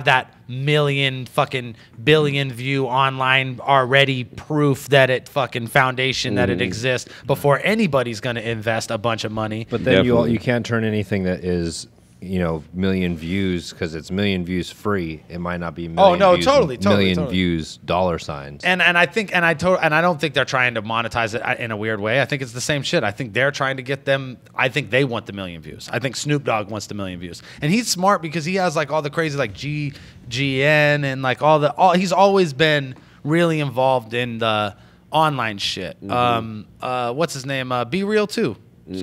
that million fucking billion view online already proof that it fucking foundation that it exists before anybody's going to invest a bunch of money. But then you can't turn anything that is million views because it's million views free. It might not be million views, totally. views $signs. And I think and I don't think they're trying to monetize it in a weird way. I think it's the same shit. I think they're trying to get them. I think they want the million views. I think Snoop Dogg wants the million views, and he's smart because he has like all the crazy like GN and like all. He's always been really involved in the online shit. What's his name? Be Real too.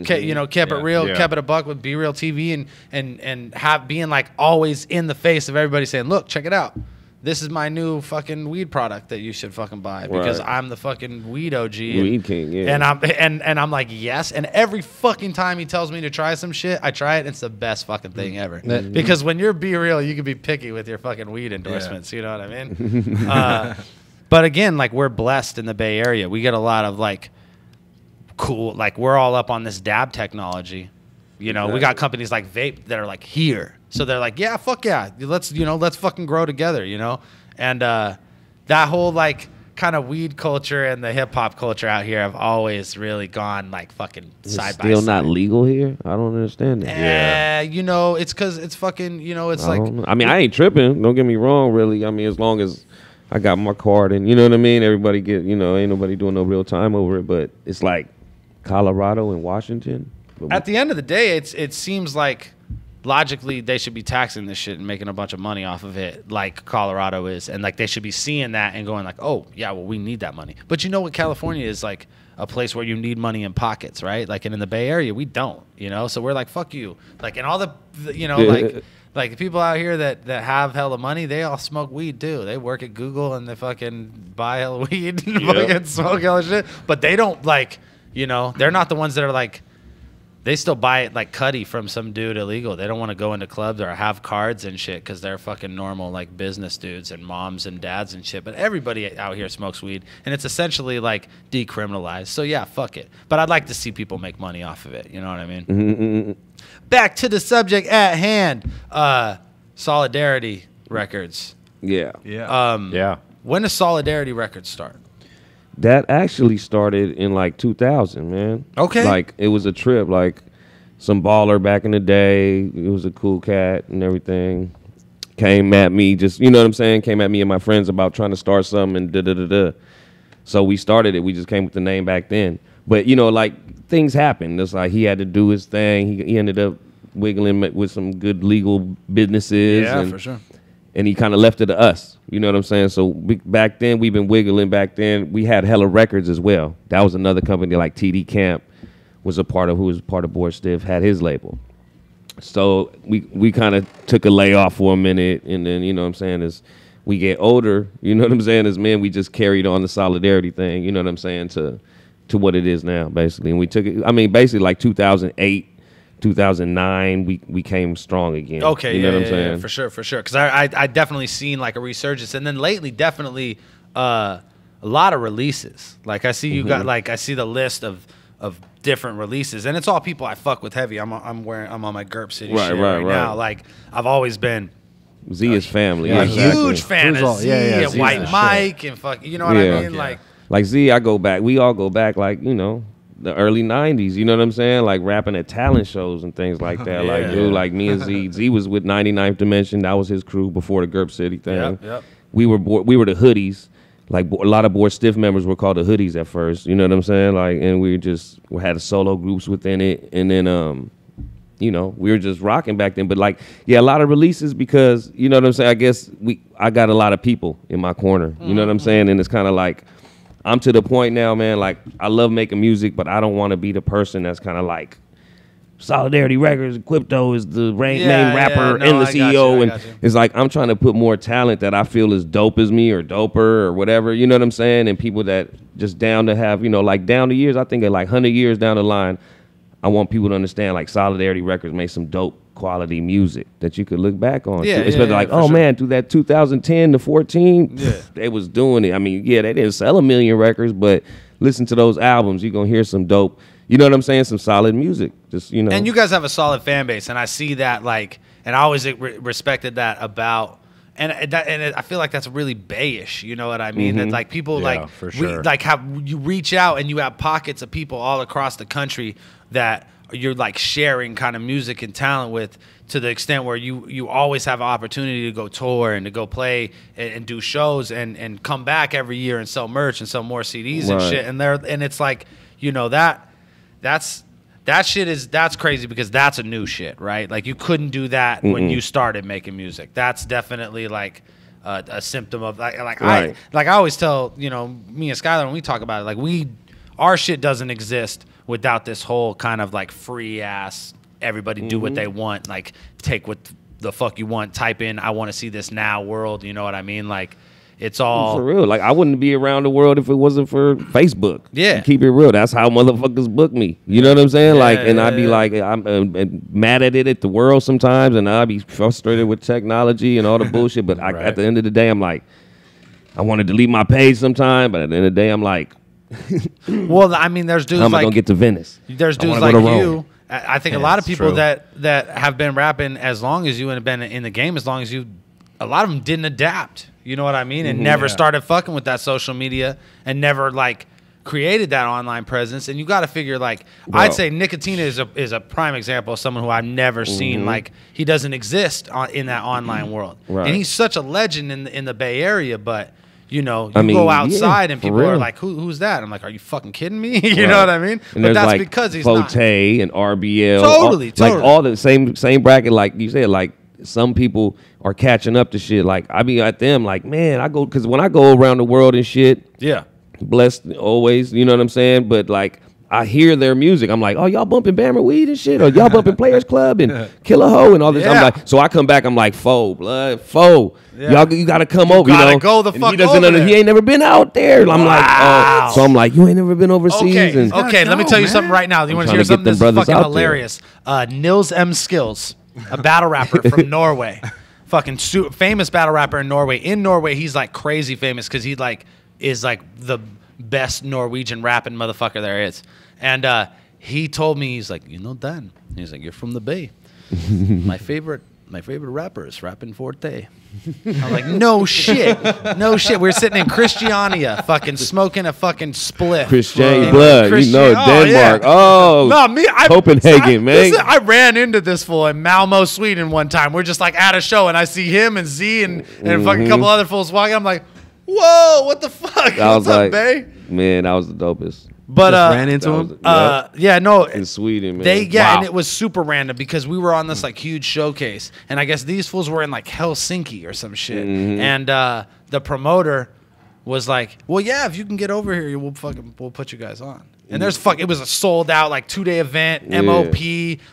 Kept it real, kept it a buck with Be Real TV and have being like always in the face of everybody saying, look, check it out. This is my new fucking weed product that you should fucking buy because I'm the fucking weed OG. Weed king, yeah. And I'm like, yes. And every fucking time he tells me to try some shit, I try it. And it's the best fucking thing ever. Because when you're Be Real, you can be picky with your fucking weed endorsements. You know what I mean? But again, like we're blessed in the Bay Area. We get a lot of like cool, like we're all up on this dab technology. We got companies like Vape that are like here. So they're like, yeah, fuck yeah. Let's fucking grow together, And that whole like kind of weed culture and the hip hop culture out here have always really gone like fucking side by side. Still not legal here? I don't understand that. It's because it's fucking, it's like. I mean, I ain't tripping. Don't get me wrong, really. I mean, as long as I got my card and, you know what I mean? Everybody get, ain't nobody doing no real time over it. But it's like Colorado and Washington. At the end of the day, it seems like logically they should be taxing this shit and making a bunch of money off of it like Colorado is. And like they should be seeing that and going like, oh, yeah, well, we need that money. But you know what? California is like a place where you need money in pockets, right? Like, and in the Bay Area, we don't, So we're like, fuck you. Like, and all the like the people out here that have hella money, they all smoke weed too. They work at Google and they fucking buy hella weed and fucking smoke hella shit. But they don't like, they're not the ones that are like, they still buy it like Cuddy from some dude illegal. They don't want to go into clubs or have cards and shit because they're fucking normal like business dudes and moms and dads and shit. But everybody out here smokes weed and it's essentially like decriminalized. So yeah, fuck it. But I'd like to see people make money off of it. You know what I mean? Back to the subject at hand. Solidarity Records. Yeah. When does Solidarity Records start? That actually started in like 2000, man. Okay. Like it was a trip, like some baller back in the day. It was a cool cat and everything. Came at me, just, you know what I'm saying? Came at me and my friends about trying to start something and da-da-da-da. So we started it. We just came with the name back then. But, like things happened. It's like he had to do his thing. He ended up wiggling with some good legal businesses. Yeah, for sure. And he kind of left it to us. You know what I'm saying? So back then, we've been wiggling back then. We had hella records as well. That was another company like TD Camp who was part of Board Stiff, had his label. So we kind of took a layoff for a minute. And then, you know what I'm saying, as we get older, you know what I'm saying, as men, we just carried on the solidarity thing, you know what I'm saying, to what it is now, basically. And we took it, basically like 2008. 2009, we came strong again. Okay, you know what I'm saying? Yeah, for sure. Because I definitely seen like a resurgence, and then lately, definitely a lot of releases. Like I see you got I see the list of different releases, and it's all people I fuck with heavy. I'm on my Gerp City shit right now. Like I've always been. Z is family. A huge fan of Z and White Mike and fuck. You know what I mean? Like Z, I go back. We all go back. Like the early 90s, you know what I'm saying? Like rapping at talent shows and things like that. Like me and Z. Z was with 99th Dimension. That was his crew before the Gerp City thing. Yep. We were the Hoodies. Like a lot of Board Stiff members were called the Hoodies at first. You know what I'm saying? Like, and we had solo groups within it. And then, we were just rocking back then. But like, yeah, a lot of releases because, you know what I'm saying? I guess I got a lot of people in my corner. You know what I'm saying? And it's kind of like, I'm to the point now, man, like, I love making music, but I don't want to be the person that's kind of like, Solidarity Records, Equipto is the main rapper and the CEO. And it's like, I'm trying to put more talent that I feel is dope as me or doper or whatever, you know what I'm saying? And people that just down to have, like down the years, I think at like 100 years down the line, I want people to understand like Solidarity Records made some dope quality music that you could look back on. Especially like, oh man, through that 2010 to 14, they was doing it. I mean, yeah, they didn't sell 1 million records, but listen to those albums, you're going to hear some dope, you know what I'm saying, some solid music. Just, And you guys have a solid fan base, and I see that, like, and I always respected that about, and I feel like that's really Bayish, you know what I mean? That like people for sure. have you reach out and you have pockets of people all across the country that you're like sharing kind of music and talent with, to the extent where you always have an opportunity to go tour and to go play and do shows and come back every year and sell merch and sell more CDs and shit. And it's like, you know, that's crazy because that's a new shit, right? Like you couldn't do that when you started making music. That's definitely like a symptom of like I always tell, you know, me and Skylar when we talk about it, like our shit doesn't exist without this whole kind of like free ass, everybody do what they want, like take what the fuck you want, type in I want to see this now world, you know what I mean? Like it's all for real. Like I wouldn't be around the world if it wasn't for Facebook. Yeah, keep it real. That's how motherfuckers book me. You know what I'm saying? Like, and I'd be like, I'm mad at the world sometimes, and I'd be frustrated with technology and all the bullshit. But at the end of the day, I'm like, I want to delete my page sometime, but at the end of the day, I'm like, well, I mean, there's dudes how am I like gonna get to Venice? There's dudes like you. I think a lot of people that have been rapping as long as you and have been in the game as long as you, a lot of them didn't adapt. You know what I mean? And never started fucking with that social media and never like created that online presence. And you got to figure like, I'd say Nicotina is a prime example of someone who I've never seen. Like he doesn't exist in that online world. And he's such a legend in the Bay Area, but you know, you go outside and people are like, who's that? I'm like, are you fucking kidding me? You know what I mean? And but that's like because he's Forte not. and RBL. Totally. Like all the same bracket, like you said, like some people are catching up to shit. Like I be at them like, man, I go, because when I go around the world and shit, blessed always, you know what I'm saying? But like I hear their music, I'm like, oh, y'all bumping Bammer Weed and shit, or y'all bumping Players Club and Killer Ho and all this. I'm like, so I come back, I'm like, Foe. Y'all, you gotta come over. You know, go the fuck he doesn't over He ain't never been out there. I'm like, oh, so I'm like, you ain't never been overseas. Okay, let me tell you something right now. You want to hear something that's fucking hilarious? Nils M. Skills, a battle rapper from Norway, fucking famous battle rapper in Norway. In Norway, he's like crazy famous because he like is like the best Norwegian rapping motherfucker there is. And he told me, he's like, you know, Dan, he's like, you're from the Bay. My favorite rapper is rapping Forte. I'm like, no shit. We were sitting in Christiania, fucking smoking a fucking spliff. Christian blood, you know, Denmark. No, me, Copenhagen, man. Listen, I ran into this fool in Malmo, Sweden one time. We're just like at a show, and I see him and Z and fucking a couple other fools walking. I'm like, whoa, what the fuck? What's up, Bay? Man, that was the dopest. But ran into him. In Sweden, man. And it was super random because we were on this like huge showcase, and I guess these fools were in like Helsinki or some shit, and the promoter was like, "Well, yeah, if you can get over here, we'll put you guys on." And it was a sold out like 2-day event, MOP,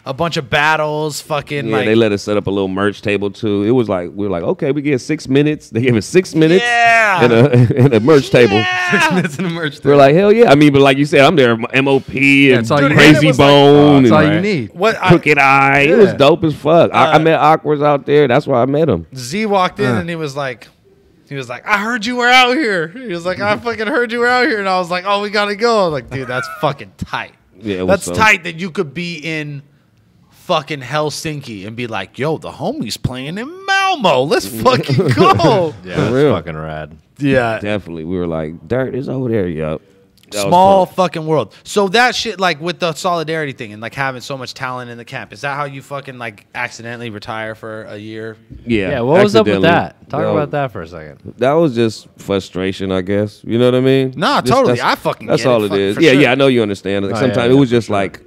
a bunch of battles, fucking like. They let us set up a little merch table too. It was like, we were like, okay, we get 6 minutes. They gave us 6 minutes and a merch table. 6 minutes in a merch table. We're like, hell yeah. I mean, but like you said, I'm there, MOP and Crazy Bone. That's all you need. Crooked Eye. It was dope as fuck. I met Awkwards out there. That's where I met him. Z walked in and he was like, I heard you were out here. He was like, I fucking heard you were out here. And I was like, oh, we got to go. I was like, dude, that's fucking tight. Yeah, that's tight that you could be in fucking Helsinki and be like, yo, the homie's playing in Malmo. Let's fucking go. Yeah, that's fucking rad. Yeah. Definitely. We were like, Dirt is over there, yup. Small fucking world. So that shit, like with the solidarity thing and like having so much talent in the camp, is that how you fucking like accidentally retire for a year? Yeah. What was up with that? Talk about that for a second. That was just frustration, I guess. You know what I mean? Nah, totally. I fucking that's get all it is. Yeah, yeah. I know you understand. Like sometimes it was just like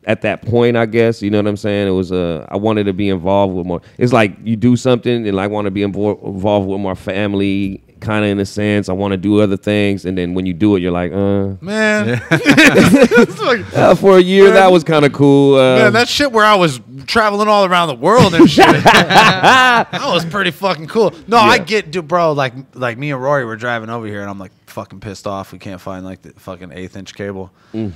at that point, I guess. You know what I'm saying? It was I wanted to be involved with more. It's like you do something and like want to be involved with more family. Kind of in a sense, I want to do other things, and then when you do it, you're like, man. For a year, that was kind of cool. Man, that shit where I was traveling all around the world and shit, that was pretty fucking cool. No, I get, dude, bro. Like me and Rory were driving over here, and I'm like fucking pissed off. We can't find like the fucking 1/8-inch cable, and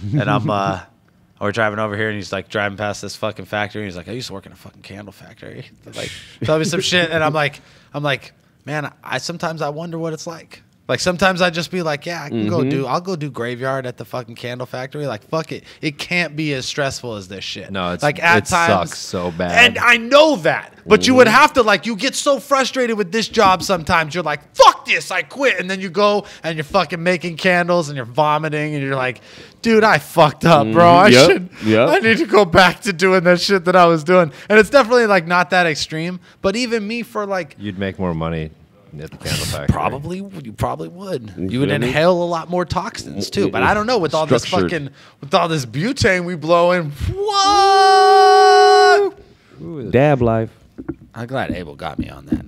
we're driving over here, and he's like driving past this fucking factory. And he's like, I used to work in a fucking candle factory. Like, tell me some shit, and I'm like. Man, sometimes I wonder what it's like. Like sometimes I just be like, yeah, I can I'll go do graveyard at the fucking candle factory. Like fuck it, it can't be as stressful as this shit. No, it's like at it times sucks so bad. and I know that, but you would have to like you get so frustrated with this job sometimes. You're like, fuck fuck this, I quit. And then you go and you're fucking making candles and you're vomiting and you're like, dude, I fucked up, bro. I need to go back to doing that shit that I was doing. And it's definitely like not that extreme, but even me for like, you'd make more money at the candle factory. You probably would. You would inhale a lot more toxins too. But I don't know, with all this fucking, with all this butane we blow in, what? Dab life. I'm glad Abel got me on that.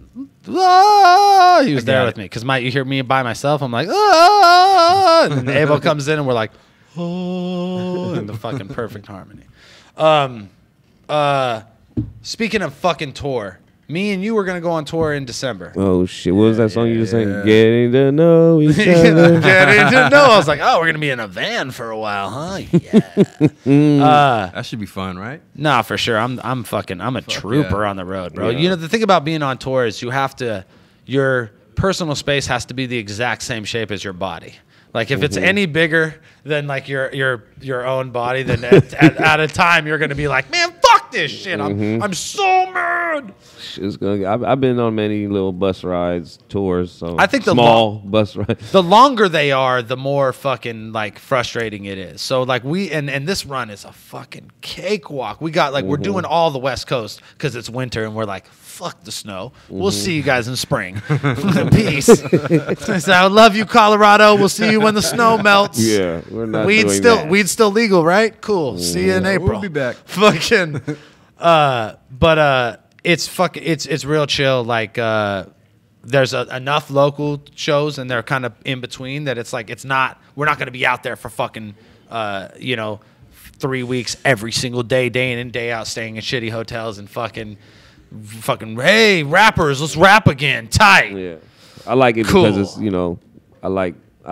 Ah! He was there with me because you hear me by myself. I'm like, ah! And then Abel comes in and we're like, oh, in the fucking perfect harmony. Speaking of fucking tour, me and you were gonna go on tour in December. Oh shit! What was that song you just sang? Getting to know each other. Getting to know. I was like, oh, we're gonna be in a van for a while, huh? Yeah. That should be fun, right? Nah, for sure. I'm a trooper on the road, bro. You know, the thing about being on tour is your personal space has to be the exact same shape as your body. Like if it's any bigger than like your own body, then at a time you're gonna be like, man, fuck this shit. I'm so mad. It's gonna. I've been on many little bus rides, tours. So I think the small bus rides. The longer they are, the more fucking like frustrating it is. So like and this run is a fucking cakewalk. We got like we're doing all the West Coast because it's winter, and we're like, fuck the snow. We'll see you guys in spring. Peace. So I love you, Colorado. We'll see you when the snow melts. Yeah, we're not weed's doing that. Weed's still legal, right? Cool. See you in April. We'll be back. Fucking. It's real chill. Like there's enough local shows, and they're kind of in between that it's like we're not gonna be out there for fucking 3 weeks every single day in and day out, staying in shitty hotels and fucking hey rappers, let's rap again, tight. Yeah, I like it because it's I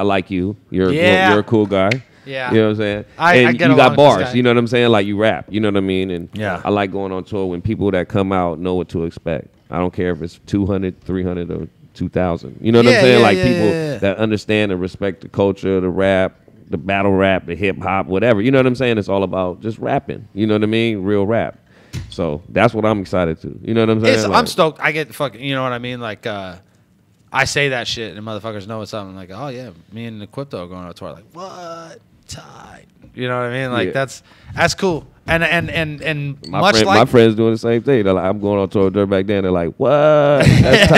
like you. You're a cool guy. Yeah. You know what I'm saying? I get you got along with this bars, guy. you know what I'm saying? Like you rap, you know what I mean? And yeah. I like going on tour when people that come out know what to expect. I don't care if it's 200, 300, or 2,000. You know what I'm saying? People that understand and respect the culture, the rap, the battle rap, the hip hop, whatever. You know what I'm saying? It's all about just rapping. You know what I mean? Real rap. So that's what I'm excited to. You know what I'm saying? I'm stoked. I get fucking, you know what I mean? Like, I say that shit and motherfuckers know what's up. I'm like, oh yeah, me and Equipto are going on a tour. Like, what? Tight. You know what I mean? Like that's cool. And my friends doing the same thing. They're like, I'm going on tour with Dirtbag Dan. They're like, what? That's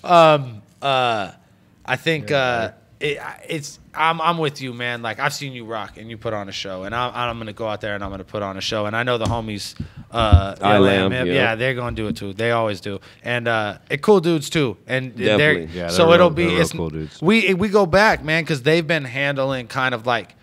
tight. I think I'm with you, man. Like I've seen you rock and you put on a show, and I'm gonna go out there and I'm gonna put on a show. And I know the homies, they're gonna do it too. They always do, and cool dudes too. And it'll be real cool dudes. We go back, man, because they've been handling kind of like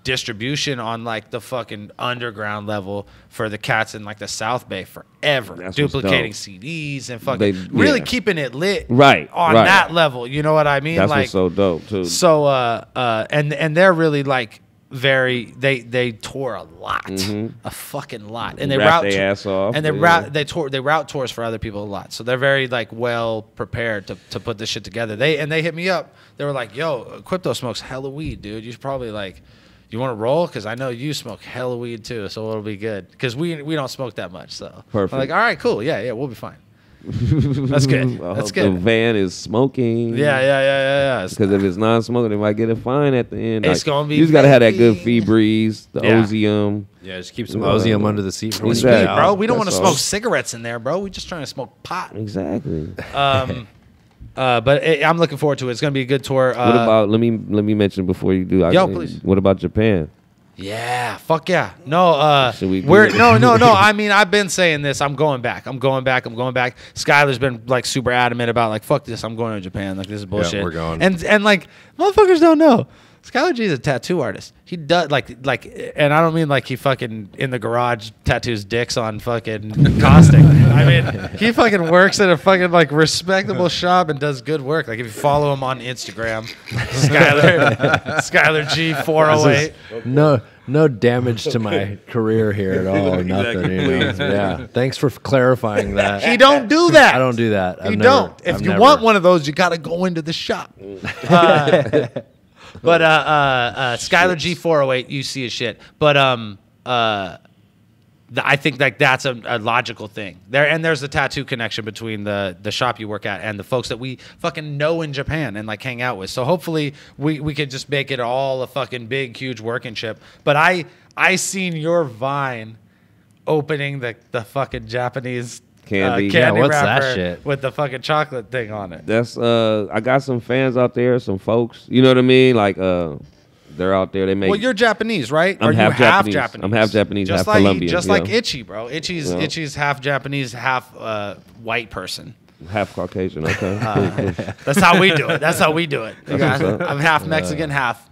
distribution on like the fucking underground level for the cats in like the South Bay forever. That's duplicating CDs and fucking really keeping it lit on that level. You know what I mean? That's like, what's so dope too. So and they're really like they tour a lot, a fucking lot, and they route their ass off, and they route tours for other people a lot. So they're very like well prepared to put this shit together. They hit me up. They were like, "Yo, Equipto smokes hella weed, dude. You should probably like, you want to roll? Because I know you smoke hella weed too, so it'll be good. Because we don't smoke that much, so perfect. I'm like, all right, cool, yeah, we'll be fine. That's good. That's good. The van is smoking. Yeah. Because if it's non-smoking, they might get a fine at the end. It's gonna be. You just gotta have that good Febreze, the Ozium. Yeah, just keep some Ozium under the seat for when you bro. We don't want to smoke cigarettes in there, bro. We just trying to smoke pot. Exactly. But I'm looking forward to it. It's gonna be a good tour. What about? Let me mention before you do. Please. What about Japan? Yeah, fuck yeah. No, Should we no. I mean, I've been saying this. I'm going back. Skylar's been like super adamant about like, fuck this. I'm going to Japan. Like this is bullshit. Yeah, we're going. And like motherfuckers don't know. Skylar G is a tattoo artist. He does like, and I don't mean like he fucking in the garage tattoos dicks on fucking caustic. I mean, he fucking works at a fucking like respectable shop and does good work. Like if you follow him on Instagram, Skylar G 408. No damage to my career here at all. Or nothing. You know? Yeah. Thanks for clarifying that. He don't do that. I don't do that. You don't. If you want one of those, you got to go into the shop. But Skylar G 408, you see his shit. But I think like that's a logical thing there, and there's a tattoo connection between the shop you work at and the folks that we fucking know in Japan and like hang out with. So hopefully we could just make it all a fucking big huge working trip. But I seen your Vine opening the fucking Japanese candy what's wrapper that shit with the fucking chocolate thing on it. That's I got some fans out there, some folks. You know what I mean? Like they're out there. They make. Well, you're Japanese, right? I'm half Japanese. I'm half Japanese, just half like, Colombian. Just like Itchy, bro. Itchy's half Japanese, half white person. Half Caucasian. Okay. That's how we do it. That's how we do it. I'm half Mexican, half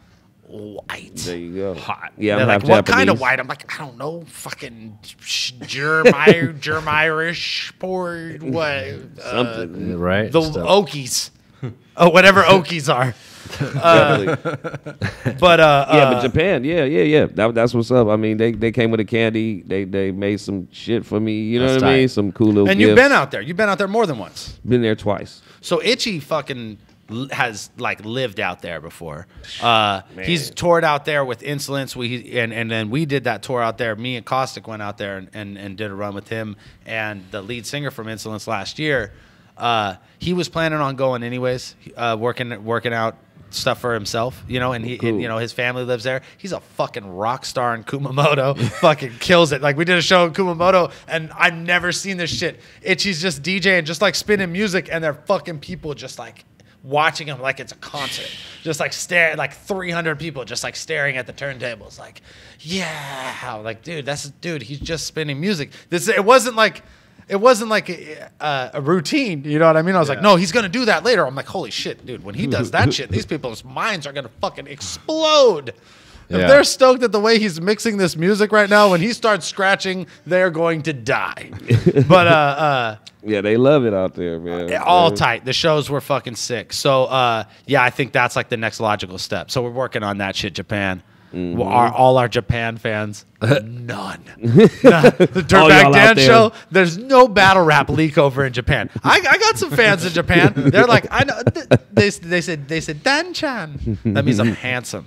white. There you go. Hot. Yeah, They're I'm like, half what Japanese. kind of white? I'm like, I don't know. Fucking Germ-Irish, poured what? Something. Right. The Okies. Oh, whatever Okies are. But Japan, yeah. That's what's up. I mean, they came with a candy. They made some shit for me. You know what I mean? Some cool little. And gifts. you've been out there. You've been out there more than once. Been there twice. So Itchy fucking has like lived out there before. He's toured out there with Insolence. And then we did that tour out there. Me and Caustic went out there and did a run with him and the lead singer from Insolence last year. He was planning on going anyways, working out stuff for himself, you know, and his family lives there. He's a fucking rock star in Kumamoto. Fucking kills it. Like we did a show in Kumamoto and I've never seen this shit. Itchy's just DJing, just like spinning music, and they're fucking people just like watching him like it's a concert. Just like staring, like 300 people just like staring at the turntables, like, yeah, like dude, he's just spinning music. It wasn't like a routine, you know what I mean? I was like, no, he's gonna do that later. I'm like, holy shit, dude, when he does that shit, these people's minds are gonna fucking explode. If they're stoked at the way he's mixing this music right now, when he starts scratching, they're going to die. But yeah, they love it out there, man. All tight. The shows were fucking sick. So yeah, I think that's like the next logical step. So we're working on that shit, Japan. Mm-hmm. All our Japan fans, none. The Dirtbag Dan show, there's no battle rap leak over in Japan. I got some fans in Japan. They're like, I know. They said Dan-chan. That means I'm handsome.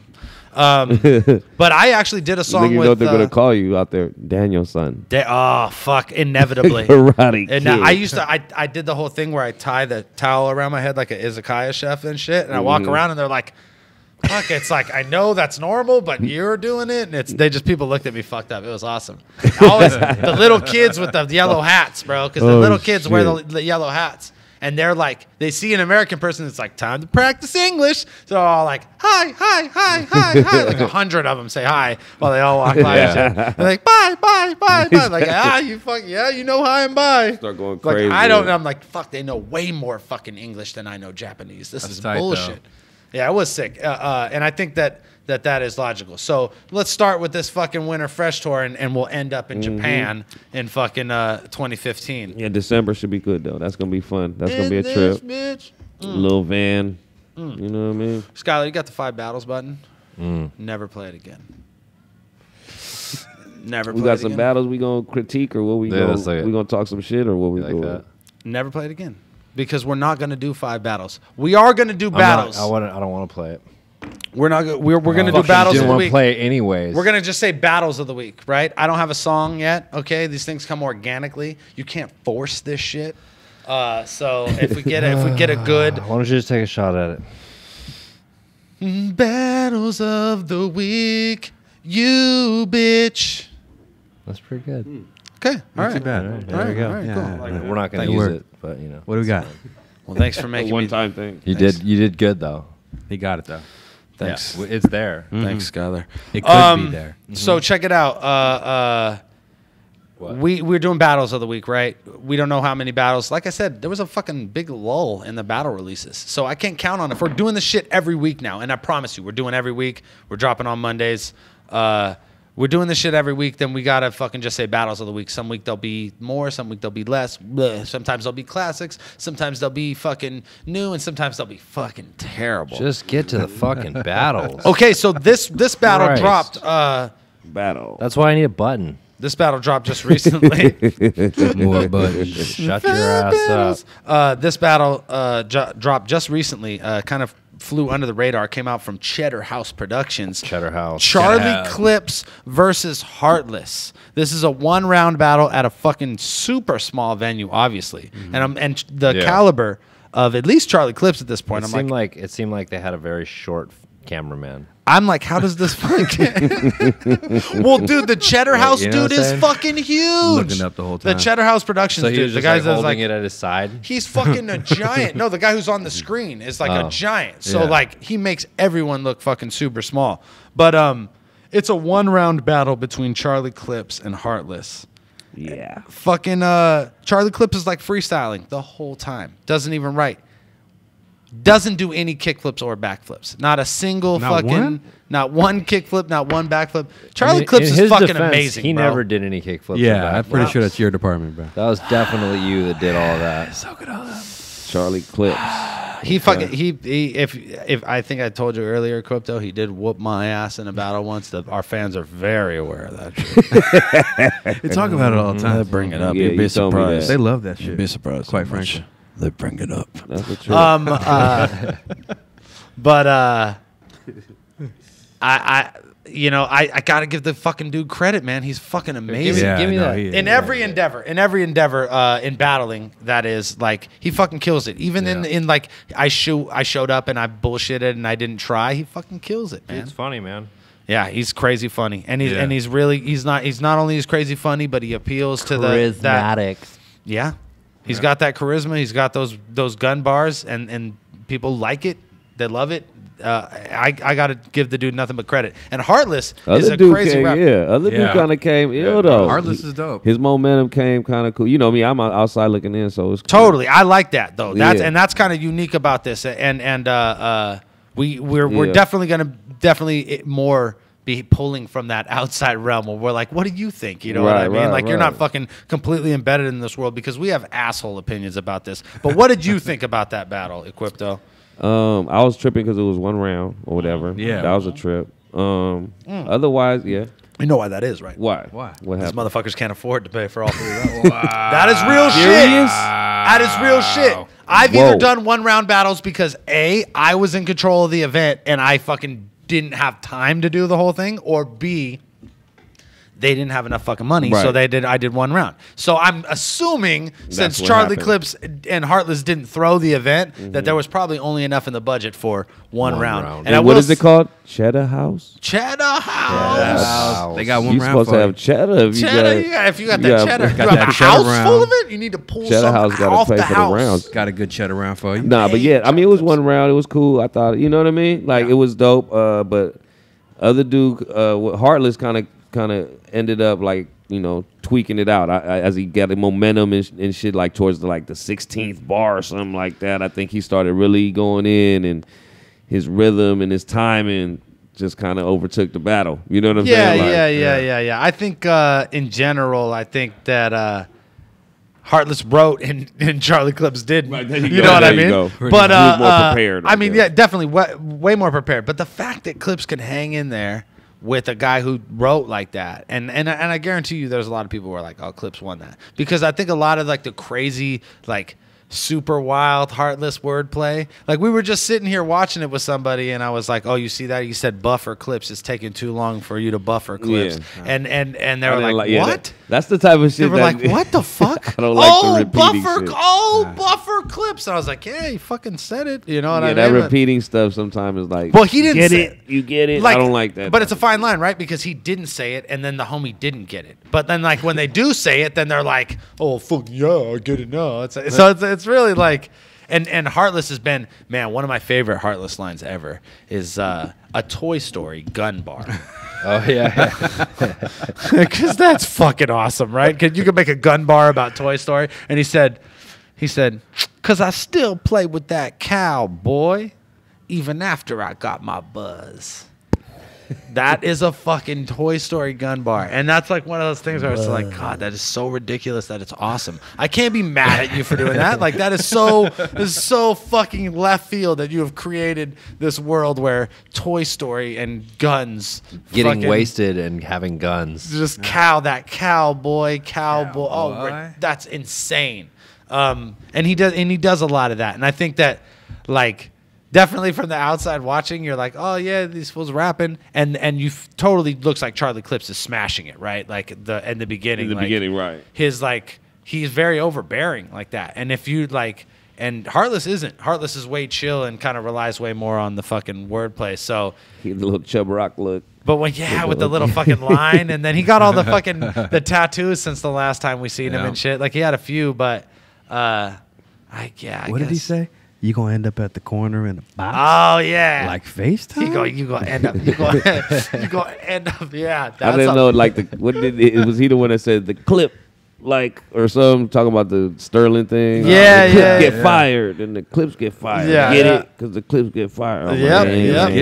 But I actually did a song with. They're gonna call you out there, Daniel's son. Oh fuck! Inevitably, karate and kid. I did the whole thing where I tie the towel around my head like an izakaya chef and shit, and I walk around and they're like, fuck, it's like, I know that's normal, but you're doing it. And people looked at me fucked up. It was awesome. Always the little kids with the yellow hats, bro, because the little kids wear the yellow hats. And they're like, they see an American person, it's like, time to practice English. So they're all like, hi, hi, hi, hi, hi. Like 100 of them say hi while they all walk by each other. They're like, bye, bye, bye, bye. Like, you know hi and bye. Start going crazy. Like, I don't know. I'm like, fuck, they know way more fucking English than I know Japanese. This is bullshit. Yeah, it was sick. And I think that is logical. So let's start with this fucking Winter Fresh tour, and we'll end up in Japan in fucking 2015. Yeah, December should be good, though. That's going to be fun. That's going to be a trip. Bitch. Little van. You know what I mean? Skylar, you got the 5 battles button? Never play it again. Never play it again. We got some battles we going to critique, or what we going to talk some shit, or what we doing? Never play it again. Because we're not going to do 5 battles. We are going to do battles. I don't want to play it. We're not. We're going to do battles of the week. Didn't want to play it anyways. We're going to just say battles of the week, right? I don't have a song yet. Okay, these things come organically. You can't force this shit. So if we get a good, why don't you just take a shot at it? Battles of the week, you bitch. That's pretty good. Okay, all right. Not too bad. There we go. All right, cool. We're not going to use it, but you know. What do we got? Well, thanks for making one-time thing. You did good though. He got it though. Thanks. Yeah, it's there. Thanks, Skylar. It could be there. So check it out. We're doing battles of the week, right? We don't know how many battles. Like I said, there was a fucking big lull in the battle releases. So I can't count on it. We're doing this shit every week now. And I promise you, we're doing every week. We're dropping on Mondays. We're doing this shit every week. Then we got to fucking just say battles of the week. Some week there'll be more. Some week there'll be less. Bleh. Sometimes there'll be classics. Sometimes they'll be fucking new. And sometimes they'll be fucking terrible. Just get to the fucking battles. Okay, so this battle dropped. Battle. That's why I need a button. This battle dropped just recently. More buttons. Shut your ass up. This battle dropped just recently, kind of flew under the radar came out from Cheddar House Productions. Cheddar House. Charlie Clips versus Heartless. This is a 1-round battle at a fucking super small venue, obviously, and the caliber of at least Charlie Clips at this point. It seemed like they had a very short cameraman. I'm like, how does this fucking... Well, dude, the Cheddar House dude is fucking huge. Looking up the whole time. The Cheddar House Productions So he was dude, the just guy like holding that's it at his side. he's fucking a giant. No, the guy who's on the screen is like a giant. So like he makes everyone look fucking super small. But it's a 1-round battle between Charlie Clips and Heartless. Yeah. Fucking Charlie Clips is like freestyling the whole time. Doesn't even write. Doesn't do any kickflips or backflips. Not a single not one kickflip, not one backflip. Charlie Clips is fucking amazing. He bro. never did any kickflips. Yeah, I'm pretty sure that's your department, bro. That was definitely you that did all that. So good all that. Charlie Clips. He fucking if I think I told you earlier, Equipto, he did whoop my ass in a battle once. Our fans are very aware of that shit. They talk about it all the time. They bring it up. Yeah, You'd be you told me surprised. that. They love that shit. You'd be surprised. Quite how much frankly. they bring it up. That's the truth. But I gotta give the fucking dude credit, man. He's fucking amazing. Yeah, give me that. In every endeavor, in battling, that is, like, he fucking kills it. Even in like I showed up and I bullshitted and I didn't try. He fucking kills it, man. It's funny, man. Yeah, he's crazy funny, and he's not only he's crazy funny, but he appeals to Charismatic. Yeah, he's got that charisma. He's got those gun bars, and people like it. They love it. I got to give the dude nothing but credit. And Heartless is a crazy rapper. Other dude kind of came ill though. Heartless is dope. His momentum came kind of cool. You know me, I'm outside looking in, so it's cool. Totally. I like that though. That's kind of unique about this. And we're definitely more be pulling from that outside realm where we're like, what do you think? You know what I mean? Like you're not fucking completely embedded in this world because we have asshole opinions about this. But what did you think about that battle, Equipto? I was tripping because it was 1 round or whatever. Yeah, that was a trip. Otherwise, yeah. You know why that is, right? Why? Why? What These happened? motherfuckers can't afford to pay for all 3 rounds. That is real shit. That is real shit. I've either done 1-round battles because A, I was in control of the event and I fucking didn't have time to do the whole thing, or B, they didn't have enough fucking money, so I did 1 round. So I'm assuming since Charlie Clips and Heartless didn't throw the event, that there was probably only enough in the budget for one round. And what is it called? Cheddar House? Cheddar House. They got 1 You're round supposed for to have cheddar. If you got that cheddar, got that a cheddar house round. full of it, you need to pull Cheddar some House off gotta the pay for house. the rounds. Got a good cheddar round for you. Nah, but yeah, I mean, it was 1 round. It was cool. I thought, you know what I mean? Like, it was dope. But other dude, Heartless kind of ended up, like, you know, tweaking it out as he got the momentum and shit, like towards the 16th bar or something like that. I think he started really going in, and his rhythm and his timing just kind of overtook the battle. You know what I'm saying? Yeah. I think in general, I think that Heartless wrote and Charlie Clips did. Right, you know what I mean? But he was more prepared. I mean, yeah, definitely way more prepared. But the fact that Clips can hang in there with a guy who wrote like that, and I guarantee you, there's a lot of people who are like, "Oh, Clips won that," because I think a lot of like the crazy, like super wild, heartless wordplay. Like we were just sitting here watching it with somebody, and I was like, "Oh, you see that? You said buffer Clips. It's taking too long for you to buffer Clips." Yeah. And they were like, "What?" That's the type of shit. They were like, "What the fuck?" I don't like the repeating buffer, shit. Buffer Clips. And I was like, "Yeah, you fucking said it." You know what I mean? That repeating stuff sometimes is like, well, he didn't get say it. You get it. Like, I don't like that. But it's a fine line, right? Because he didn't say it, and then the homie didn't get it. But then, like when they do say it, then they're like, "Oh, fuck yeah, I get it now." It's really like. And Heartless has been, man, one of my favorite Heartless lines ever is a Toy Story gun bar. Oh, yeah. Because that's fucking awesome, right? Because you could make a gun bar about Toy Story. And he said, because I still play with that cowboy even after I got my buzz. That is a fucking Toy Story gun bar. And that's like one of those things where it's like, God, that is so ridiculous that it's awesome. I can't be mad at you for doing that. Like that is so fucking left field that you have created this world where Toy Story and guns getting wasted and having guns. Just cowboy. Oh, that's insane. And he does a lot of that. And I think that like definitely from the outside watching, you're like, oh yeah, these fools rapping, and you totally looks like Charlie Clips is smashing it, right? Like in the beginning. In the beginning, right. His like he's very overbearing like that, and if you like, and Heartless isn't. Heartless is way chill and kind of relies way more on the fucking wordplay. So he the little Chub Rock look. But when with the little fucking line, and then he got all the fucking the tattoos since the last time we seen him and shit. Like he had a few, but I What did he say? You gonna end up at the corner in a box? Oh yeah, like FaceTime. You gonna end up. You gonna end up. Yeah, I didn't know. Like was he the one that said the clip? Like or something talking about the Sterling thing. Yeah, the clips get fired and the clips get fired. Yeah, get it? Because the clips get fired.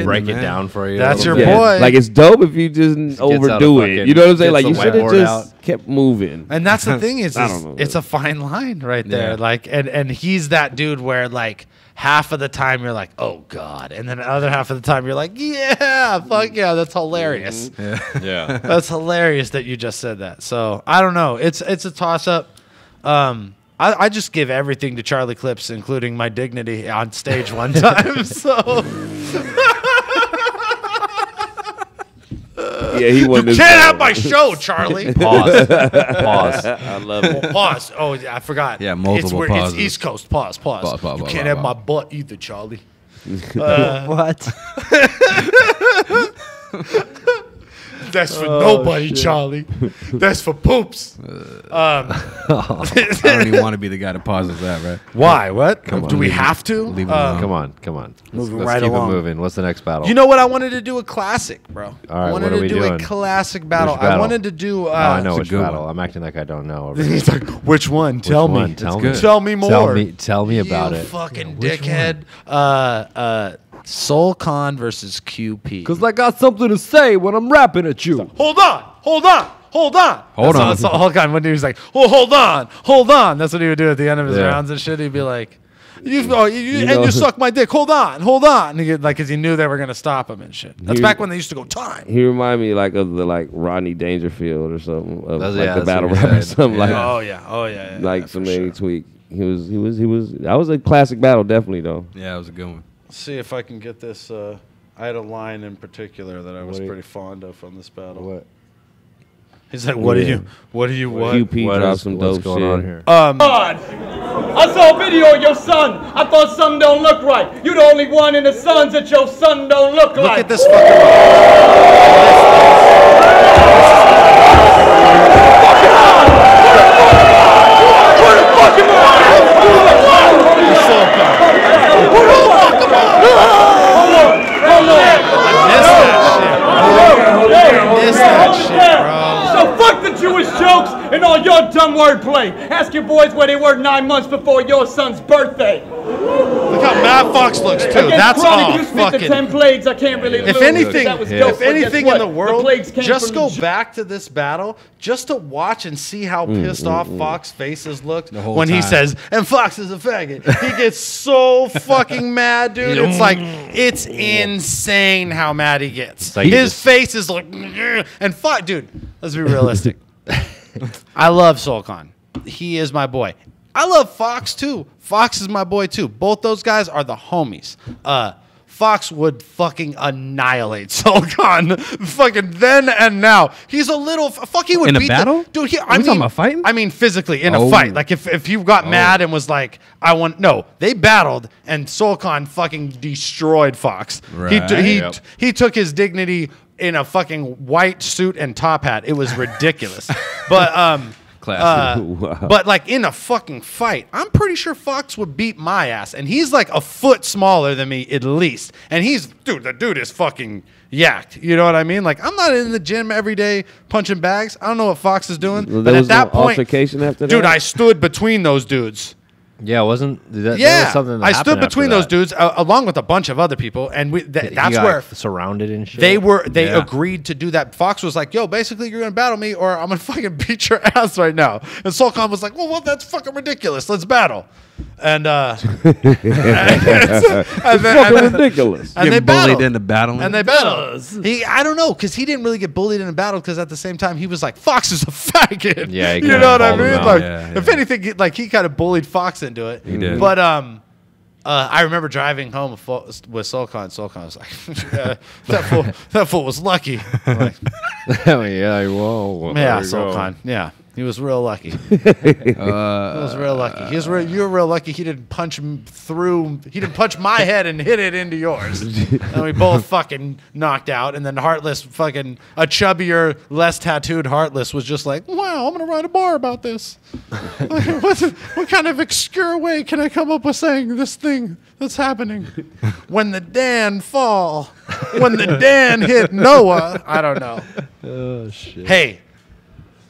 Break it down for you. That's your boy. Like it's dope if you just overdo it. You know what I'm saying? Like you should have just kept moving. And that's the thing is, I don't know. It's a fine line right there. Like and he's that dude where like half of the time you're like, oh God, and then the other half of the time you're like, yeah, fuck yeah, that's hilarious. Yeah. That's hilarious that you just said that. So I don't know. It's a toss up. I just give everything to Charlie Clips, including my dignity on stage one time. So yeah, he wasn't. You can't have my show, Charlie. Pause. I love it. Pause. Oh, yeah, I forgot. Yeah, multiple pauses. It's East Coast. Pause. You can't have my butt either, Charlie. What? That's for nobody, Charlie. That's for poops. I don't even want to be the guy that pauses that, right? Why? What? Come on, Do we leave have to? Leave it alone. Come on. Moving Let's right keep along. it moving. What's the next battle? You know what? I wanted to do a classic, bro. All right, I wanted what are to we do doing? a classic battle. Which battle? I wanted to do. I know It's a which good battle. one. I'm acting like I don't know. He's like, which one? Tell me. one? Tell me. Tell me more. Tell me about you it. fucking Which dickhead. Soul Con versus QP. Because I got something to say when I'm rapping at you. Hold on. Hold on. That's all Con when he was like, oh, hold on. That's what he would do at the end of his rounds and shit. He'd be like, you suck my dick. Hold on. And he'd, like, because he knew they were gonna stop him and shit. That's back when they used to go time. He reminded me like of the Rodney Dangerfield or something of That's- like yeah, the that's battle what he rap or said. something like. Oh yeah. Like for some sure. tweak. He was. That was a classic battle, definitely though. Yeah, it was a good one. Let's see if I can get this. I had a line in particular that I was pretty fond of from this battle. What? He's like, what do you want? QP dropped some dope What's going shit. on here? God, I saw a video of your son. I thought something don't look right. You the only one in the sons that your son don't look like. Look at this fucking. So fuck the Jewish jokes and all your dumb wordplay. Ask your boys where they were 9 months before your son's birthday. Look how Matt Fox looks too. Against That's Chronic, all you spit the 10 fucking. plagues. I can't really lose. If anything, That was dope, if but guess anything what? in the world, plagues came just from go the back to this battle just to watch and see how pissed off Fox's faces looked whole when he time. says, "And Fox is a faggot." He gets so fucking mad, dude. It's like it's insane how mad he gets. like he His just- face is like, and fuck, dude. Let's be realistic. I love Soulcon. He is my boy. I love Fox too. Fox is my boy too. Both those guys are the homies. Fox would fucking annihilate Soulcon fucking then and now. He's a little he would In a beat battle? dude. Are we talking about fighting? I mean physically in a Oh. fight. Like if you got mad and was like, they battled and Soulcon fucking destroyed Fox. Right. He took his dignity in a fucking white suit and top hat. It was ridiculous. But Classic. but like in a fucking fight, I'm pretty sure Fox would beat my ass, and he's like a foot smaller than me at least. And the dude is fucking yacked. You know what I mean? Like I'm not in the gym every day punching bags. I don't know what Fox is doing. There But was at that no point, altercation after that? dude, I stood between those dudes. Yeah, wasn't that? That Yeah, was something that I stood happened between after those that. dudes along with a bunch of other people, and He that's got where surrounded and shit. they Yeah. agreed to do that. Fox was like, yo, basically you're gonna battle me or I'm gonna fucking beat your ass right now. And Soulcon was like, well, that's fucking ridiculous. Let's battle. And fucking ridiculous. And they Get bullied battled. into battling. And they battled. I don't know, because he didn't really get bullied in a battle, because at the same time he was like, Fox is a faggot. Yeah, he you kinda know what I called him mean? out. Like, Yeah, if yeah. anything, like he kind of bullied Fox into it. He did. But I remember driving home with Solcon. Solcon was like, that fool was lucky. I'm like, yeah, whoa. yeah, Solcon. Yeah. He was real lucky. He was real lucky. You were real lucky. He didn't punch him through. He didn't punch my head and hit it into yours. And we both fucking knocked out. And then Heartless, fucking a chubbier, less tattooed Heartless was just like, wow, I'm gonna write a bar about this. What kind of obscure way can I come up with saying this thing that's happening? When the Dan fall, when the Dan hit Noah. I don't know. Oh shit. Hey.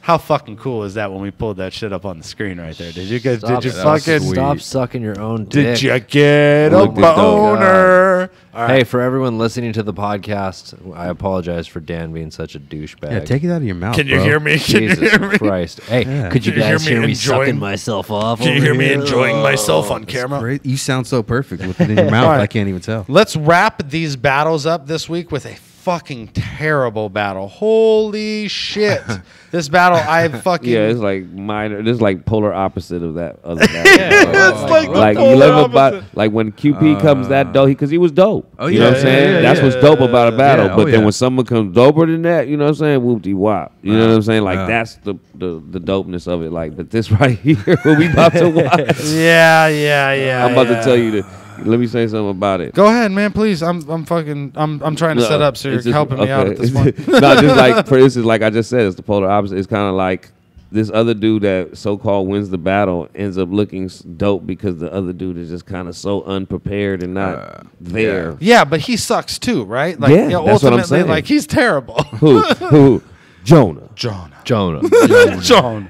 How fucking cool is that when we pulled that shit up on the screen right there? Did you guys? Stop sucking your own dick? Did you get a boner? Hey, for everyone listening to the podcast, I apologize for Dan being such a douchebag. Yeah, take it out of your mouth. Can you hear me? Jesus Christ! Hey, could you guys hear me sucking myself off? Can you hear me enjoying myself on camera? Great. You sound so perfect with it in your mouth. I can't even tell. Let's wrap these battles up this week with a fucking terrible battle. Holy shit. This battle, I fucking... Yeah, it's like minor. This is like polar opposite of that other battle. It's like you live about, like when QP comes that dope, because he was dope. Oh, you know what I'm saying? That's what's dope about a battle. Yeah, but then when someone comes doper than that, you know what I'm saying? Whoop-de-wop. You know what I'm saying? Like that's the dopeness of it. Like, but this right here, what we about to watch. Yeah. I'm about to tell you that. Let me say something about it. Go ahead, man, please. I'm trying to set up, so you're helping me out at this point. No, just like, for instance, like I just said, it's the polar opposite. It's kind of like this other dude that so-called wins the battle ends up looking dope because the other dude is just kind of so unprepared and not there. Yeah, but he sucks too, right? Like, Yeah, that's what I'm saying. Like, he's terrible. Who? Jonah. Jonah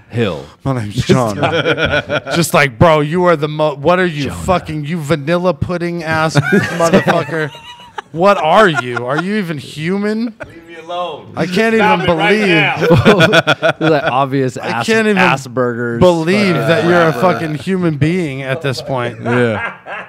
Hill. My name's John. Just like, bro, you are the what are you, fucking, you vanilla pudding ass motherfucker? What are you? Are you even human? Leave me alone. I can't even believe. That obvious I can't even Asperger's. believe that you're a fucking human being at this point. Yeah.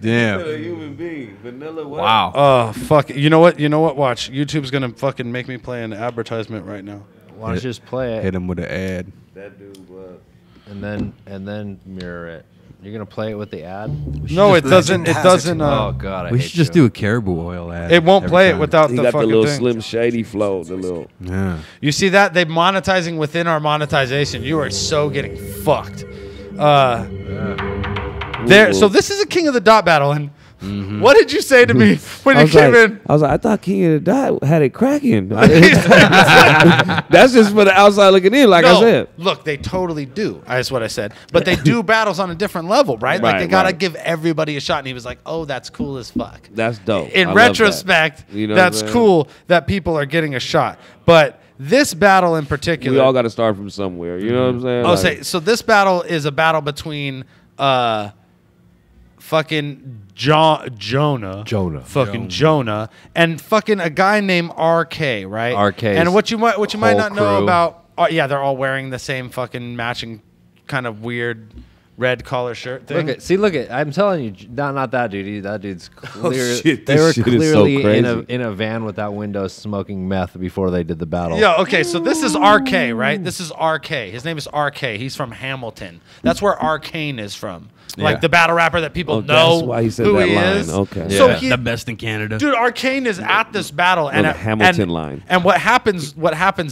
Damn. A human being. Vanilla what? Wow. Oh, fuck. You know what? Watch. YouTube's going to fucking make me play an advertisement right now. Why don't you just play it? Hit him with an ad. That dude was. And then mirror it. You're gonna play it with the ad? No, it doesn't. It doesn't. Oh god, we should just do a caribou oil ad. It won't play it without he the got fucking the little thing. Slim Shady flow. The little. Yeah. You see that? They're monetizing within our monetization. You are so getting fucked. There. So this is a King of the Dot battle, and what did you say to me when you came in? I was like, I thought King of the Dot had it cracking. That's just for the outside looking in, like I said. Look, they totally do. That's what I said. But they do battles on a different level, right? Like, they got to give everybody a shot. And he was like, oh, that's cool as fuck. That's dope. In I retrospect, love that. You know that's what I'm cool that people are getting a shot. But this battle in particular... We all got to start from somewhere. You know what I'm saying? Oh, so this battle is a battle between... fucking Jonah, and fucking a guy named RK, right? RK. And what you might not know crew. about, yeah, they're all wearing the same fucking matching kind of weird red collar shirt thing. Look at. I'm telling you, not that dude. That dude's clear. shit, they this were shit is so clearly crazy. in a van without windows, smoking meth before they did the battle. Yeah, okay, so this is RK, right? This is RK. His name is RK. He's from Hamilton. That's where Arcane is from. Like the battle rapper that people know that's why he said who that he line. is. Okay. So the best in Canada. Dude, Arcane is at this battle, and the Hamilton line. And what happens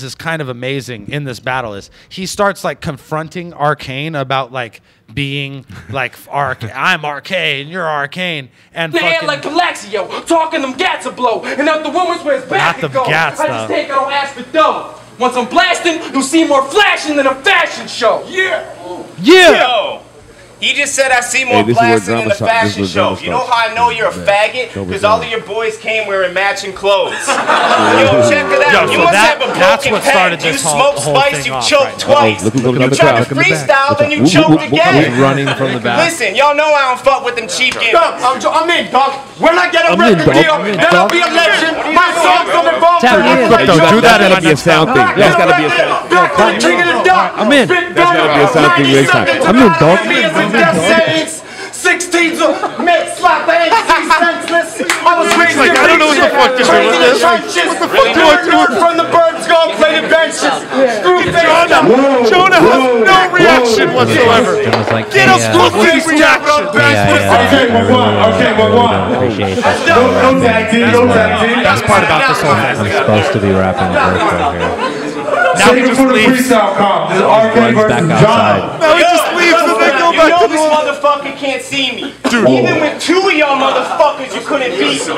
is kind of amazing in this battle is he starts like confronting Arcane about like being like I'm Arcane and you're Arcane, and The head like Galaxio, talking them gats a blow, and out the woman's where his back Not could go. them gats, I though. just take it on ass for dough. Once I'm blasting, you'll see more flashing than a fashion show. Yo! He just said I see more this is where blasting than drama a starts. fashion This is where show. drama You know starts. how I know you're a faggot? Drama Because all starts. of your boys came wearing matching clothes. Yo, check it out. Yo, You so must that- have a that's broken what started pen. You this whole smoke spice, thing you off choked right now. twice. Look who's gonna You be in the tried crowd. to freestyle, then you choked again. running from the back. Listen, y'all know I don't fuck with them cheap gimmicks. I'm in, dog. When I get a I'm in, record dog. deal, I'm in, then I'll dog. be a legend. My songs don't involve Tap me in. Equipto, do that That's in gotta be a sound thing. That's gotta be a sound. King of the Dot. I'm in. That's gotta be a sound thing next time. I'm in, dog. I'm in, dog. 16s of mid slap the MC senseless. I was raised like, in I don't know what the fuck to do with this. What the fuck do I do? From the birds, go play the bench Jonah has no reaction whatsoever. Jonah's like, Get a fucking reaction. Okay, appreciate that. No tag team, no tag team. That's part about this whole thing. I'm supposed to be rapping the verse right here. Now he just leaves. Runs back outside. Now he just leaves and they go back to this the... motherfucker can't see me. Dude. Even with 2 of y'all motherfuckers, you couldn't beat me.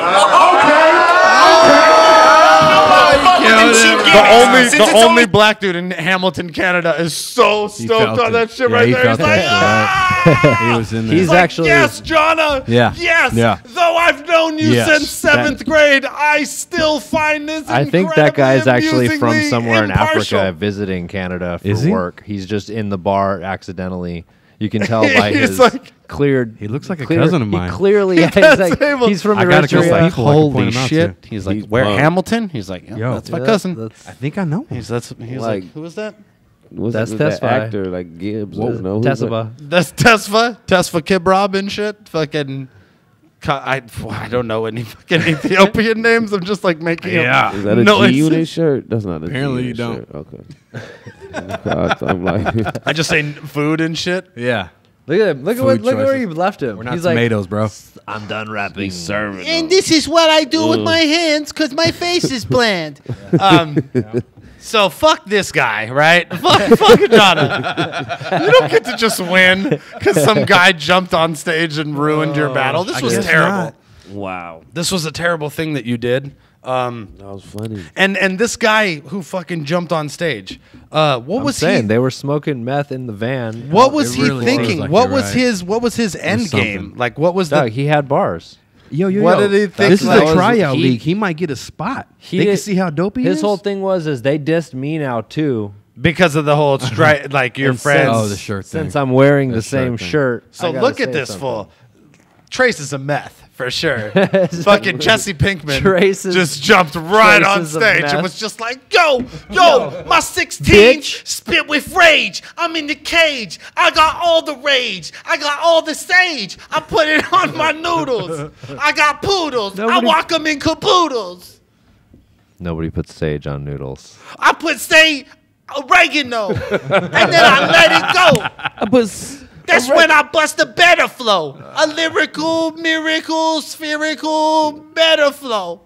The only black dude in Hamilton, Canada, is so stoked on that shit right there. He's like, He was in there. He's like, actually yes, Jonna. Yeah. Yes. Yeah. Though I've known you Yes. since 7th grade, I still find this I think that guy is actually from amusingly somewhere in impartial. Africa visiting Canada for Is he? work. He's just in the bar accidentally. You can tell by He's his like- cleared. He looks like a cousin of mine. He clearly, That's he's from I gotta go Eritrea. back. People I can point Holy him out shit. to. He's like, He's where, pumped. Hamilton? He's like, yeah, Yo. that's my Yeah, cousin. I think I know him. He's like, Like- who was that? That's Tesfaye. the actor, like Gibbs. Whoa. No, Tesfa. That's Tesfa Kibrab and shit. Fucking, I don't know any fucking Ethiopian names. I'm just like making Yeah. Is that a No, G it's- Unit shirt? That's not a Apparently G you Unit don't. shirt. Okay. I'm like, I just say food and shit. Yeah. Look at him. Look at Food where choices. you left him. We're not He's tomatoes, bro. I'm done rapping. serving. And this is what I do with my hands because my face is bland. So fuck this guy, right? fuck Jonna. You don't get to just win because some guy jumped on stage and ruined your battle. This was guess terrible. not. Wow, This was a terrible thing that you did. that was funny. And this guy who fucking jumped on stage, what was saying he? they were smoking meth in the van. What was It he really thinking? was like what you're was right. his end something. game? Like what was Doug, the? he had bars. Yo, What did he think? This is That a was- tryout he- league. He might get a spot. He They can did- see how dope he is. His whole thing was they dissed me now too. Because of the whole strike, like your And friends. Oh, the shirt thing. Since I'm wearing the The same shirt thing. shirt. So I gotta look at say this something. fool. Trace is a meth for sure. Fucking Jesse Pinkman Traces- just jumped right on traces of stage and meth. was just like, yo, my 16 Bitch. Spit with rage. I'm in the cage. I got all the rage. I got all the sage. I put it on my noodles. I got poodles. Nobody- I walk them in caboodles. Nobody puts sage on noodles. I put oregano. And then I let it go. That's when I bust a better flow. A lyrical, miracle, spherical, better flow.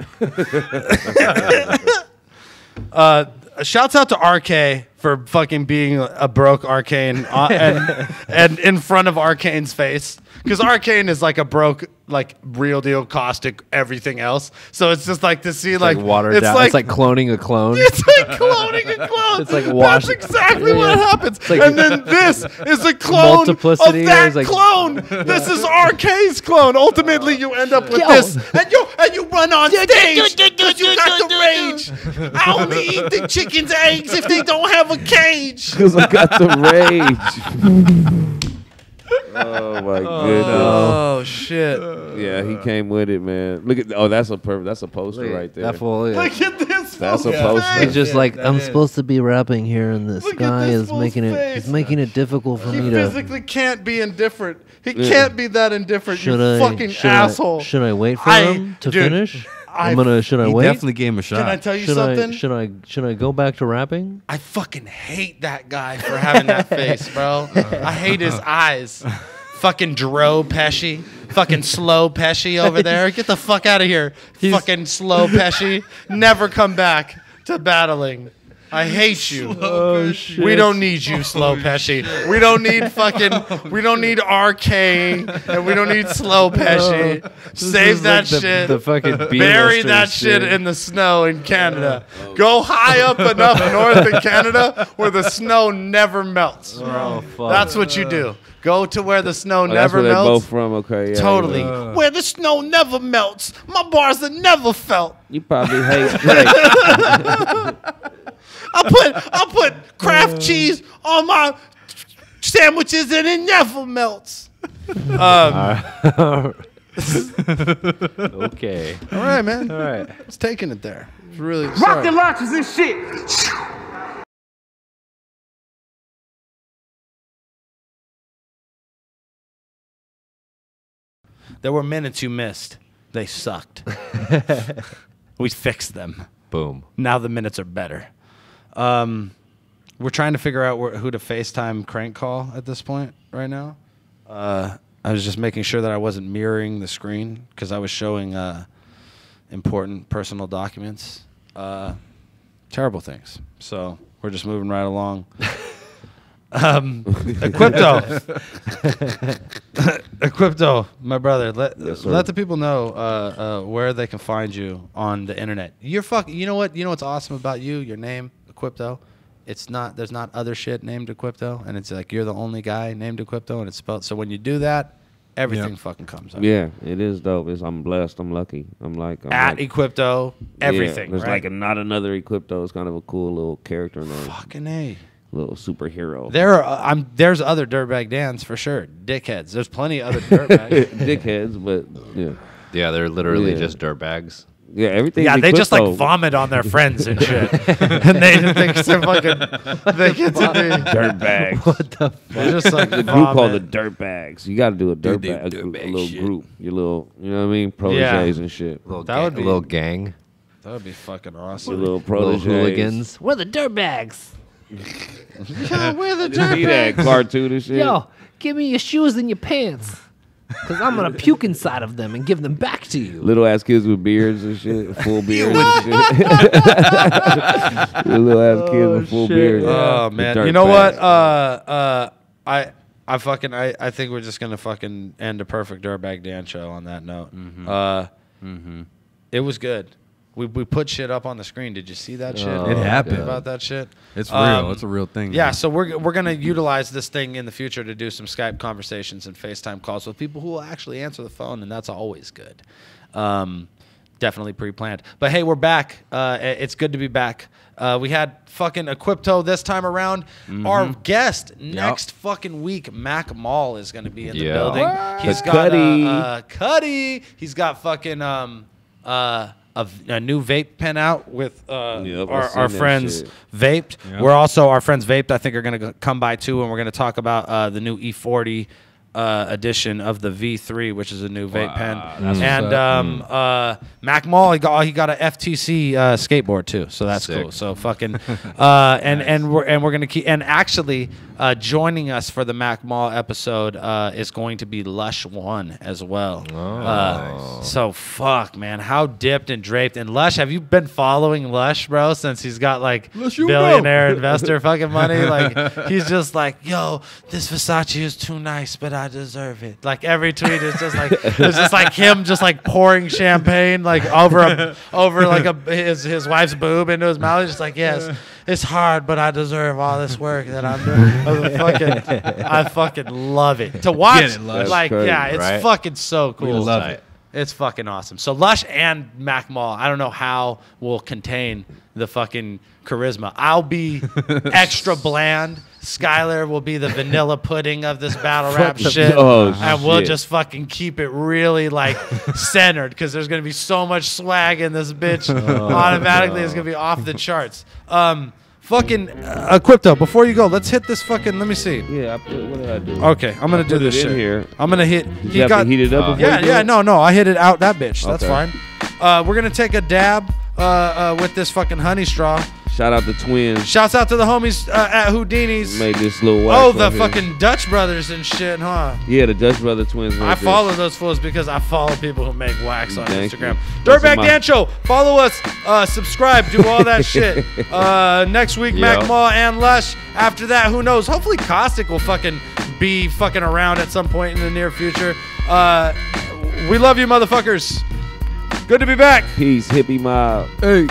Shouts out to RK for fucking being a broke Arcane and in front of Arcane's face. Because Arcane is like a broke, like real deal caustic everything else. So it's just like to see like watered down. It's like cloning a clone. It's like cloning a clone. It's like wash- That's exactly what happens. like- and then this is a clone Multiplicity, of that there's like- clone. This is RK's clone. Ultimately, you end up with this, and you run on stage because you got the rage. I only eat the chicken's eggs if they don't have a cage. Because I got the rage. Oh my goodness. Oh shit! Yeah, he came with it, man. Look at that's a poster right there. That fool. Yeah. Look at this. That's a fool's poster. face. He's just like, I'm supposed to be rapping here, and this Look at guy this is fool's making it. face. He's making it difficult for He me to. physically can't be indifferent. He can't be that indifferent. Should you I? fucking should asshole. should I wait for I- him to dude, finish? I- Should I He wait? definitely gave him a shot. Can I tell you should something? Should I go back to rapping? I fucking hate that guy for having that face, bro. I hate his eyes. Fucking Dro Pesci. Fucking Slow Pesci over there. Get the fuck out of here. Fucking Slow Pesci. Never come back to battling. I hate you. Oh shit! We don't need you, Slow Pesci. We don't need we don't need RK, and we don't need Slow Pesci. Save is that like the- shit. the fucking Bury B-listers that shit shit. in the snow in Canada. Go high up enough north in Canada where the snow never melts. Oh fuck! That's what you do. Go to where the snow That's never where they're melts. both from. Okay, yeah, Totally. yeah. Where the snow never melts. My bars are never felt. You probably hate. Like, I put Kraft cheese on my sandwiches and it never melts. Okay. All right, man. All right. I was taking it there. It's really Rock sorry. the launches and shit. There were minutes you missed. They sucked. We fixed them. Boom. Now the minutes are better. We're trying to figure out who to FaceTime crank call at this point right now. I was just making sure that I wasn't mirroring the screen because I was showing important personal documents. Terrible things. So we're just moving right along. Equipto. Equipto, my brother. Let the people know where they can find you on the internet. You know what's awesome about you? Your name, Equipto. There's not other shit named Equipto, and it's like you're the only guy named Equipto, and it's spelled. So when you do that, everything fucking comes up. Yeah, it is dope. I'm blessed. I'm lucky. I'm at Equipto, everything. There's right? not another Equipto. It's kind of a cool little character name. Fucking A. Little superhero. There's other Dirtbag Dans for sure. Dickheads. There's plenty of other Dirtbags. Dickheads, but yeah. Yeah, they're literally just dirtbags. Yeah, everything. Yeah, they just like vomit on their friends and shit, and they think they're fucking. They get to be Dirtbags. What the fuck? They're just like the group called the Dirtbags. You got to do a dirtbag, a little group. Your little, you know what I mean, proteges and shit. That would be a little gang. That would be fucking awesome. Your little proteges. Little hooligans. We're the dirtbags. Yo, we're the Just see that cartoon and shit. Yo, give me your shoes and your pants. Because I'm going to puke inside of them and give them back to you. Little ass kids with beards and shit, full beards and shit. Little ass kids with full beards. Oh man, you know what? I think we're just gonna fucking end a perfect Dirtbag Dan show on that note. It was good. We put shit up on the screen. Did you see that shit? It happened. About that shit. It's real. It's a real thing. Yeah, man. so we're gonna utilize this thing in the future to do some Skype conversations and FaceTime calls with people who will actually answer the phone, and that's always good. Definitely pre-planned. But hey, we're back. It's good to be back. We had fucking Equipto this time around. Our guest next fucking week, Mac Mall, is going to be in the building. He's got Cuddy. He's got fucking a new vape pen out with our friends Vaped. Yep. We're also, our friends Vaped, I think, are going to come by too, and we're going to talk about the new E40 edition of the V3, which is a new vape pen. And Mac Mall, he got a FTC skateboard too, so that's cool. So fucking and we're gonna keep, and actually joining us for the Mac Mall episode is going to be Lush One as well. Nice. So fuck, man, how dipped and draped. And Lush, have you been following Lush, bro, since he's got like billionaire investor fucking money? Like he's just like, yo, this Versace is too nice, but I deserve it. Like every tweet is just like it's just like him just like pouring champagne like over like his wife's boob into his mouth. He's just like, yes, it's hard, but I deserve all this work that I'm doing. I fucking love it to watch. Like, yeah, it's fucking so cool. We love it. It's fucking awesome. So Lush and Mac Mall, I don't know how we'll contain the fucking charisma. I'll be extra bland. Skylar will be the vanilla pudding of this battle rap shit. And we'll just fucking keep it really like centered because there's going to be so much swag in this bitch. Automatically, it's going to be off the charts. Fucking Equipto, before you go, let's hit this fucking, let me see. Yeah, what did I do? Okay, I'm going to do this shit. Here. I'm going to hit. You have to heat it up before you do it? No, I hit it out that bitch. That's fine. We're going to take a dab with this fucking honey straw. Shout out the twins. Shouts out to the homies at Houdini's. Made this little wax. Oh, the fucking Dutch brothers and shit, huh? Yeah, the Dutch brother twins. I follow those fools because I follow people who make wax on Thank Instagram. you. Dirtbag Dan Show. Follow us. Subscribe. Do all that shit. Next week, Mac Mall and Lush. After that, who knows? Hopefully, Caustic will fucking be fucking around at some point in the near future. We love you, motherfuckers. Good to be back. Peace, hippie mob. Hey.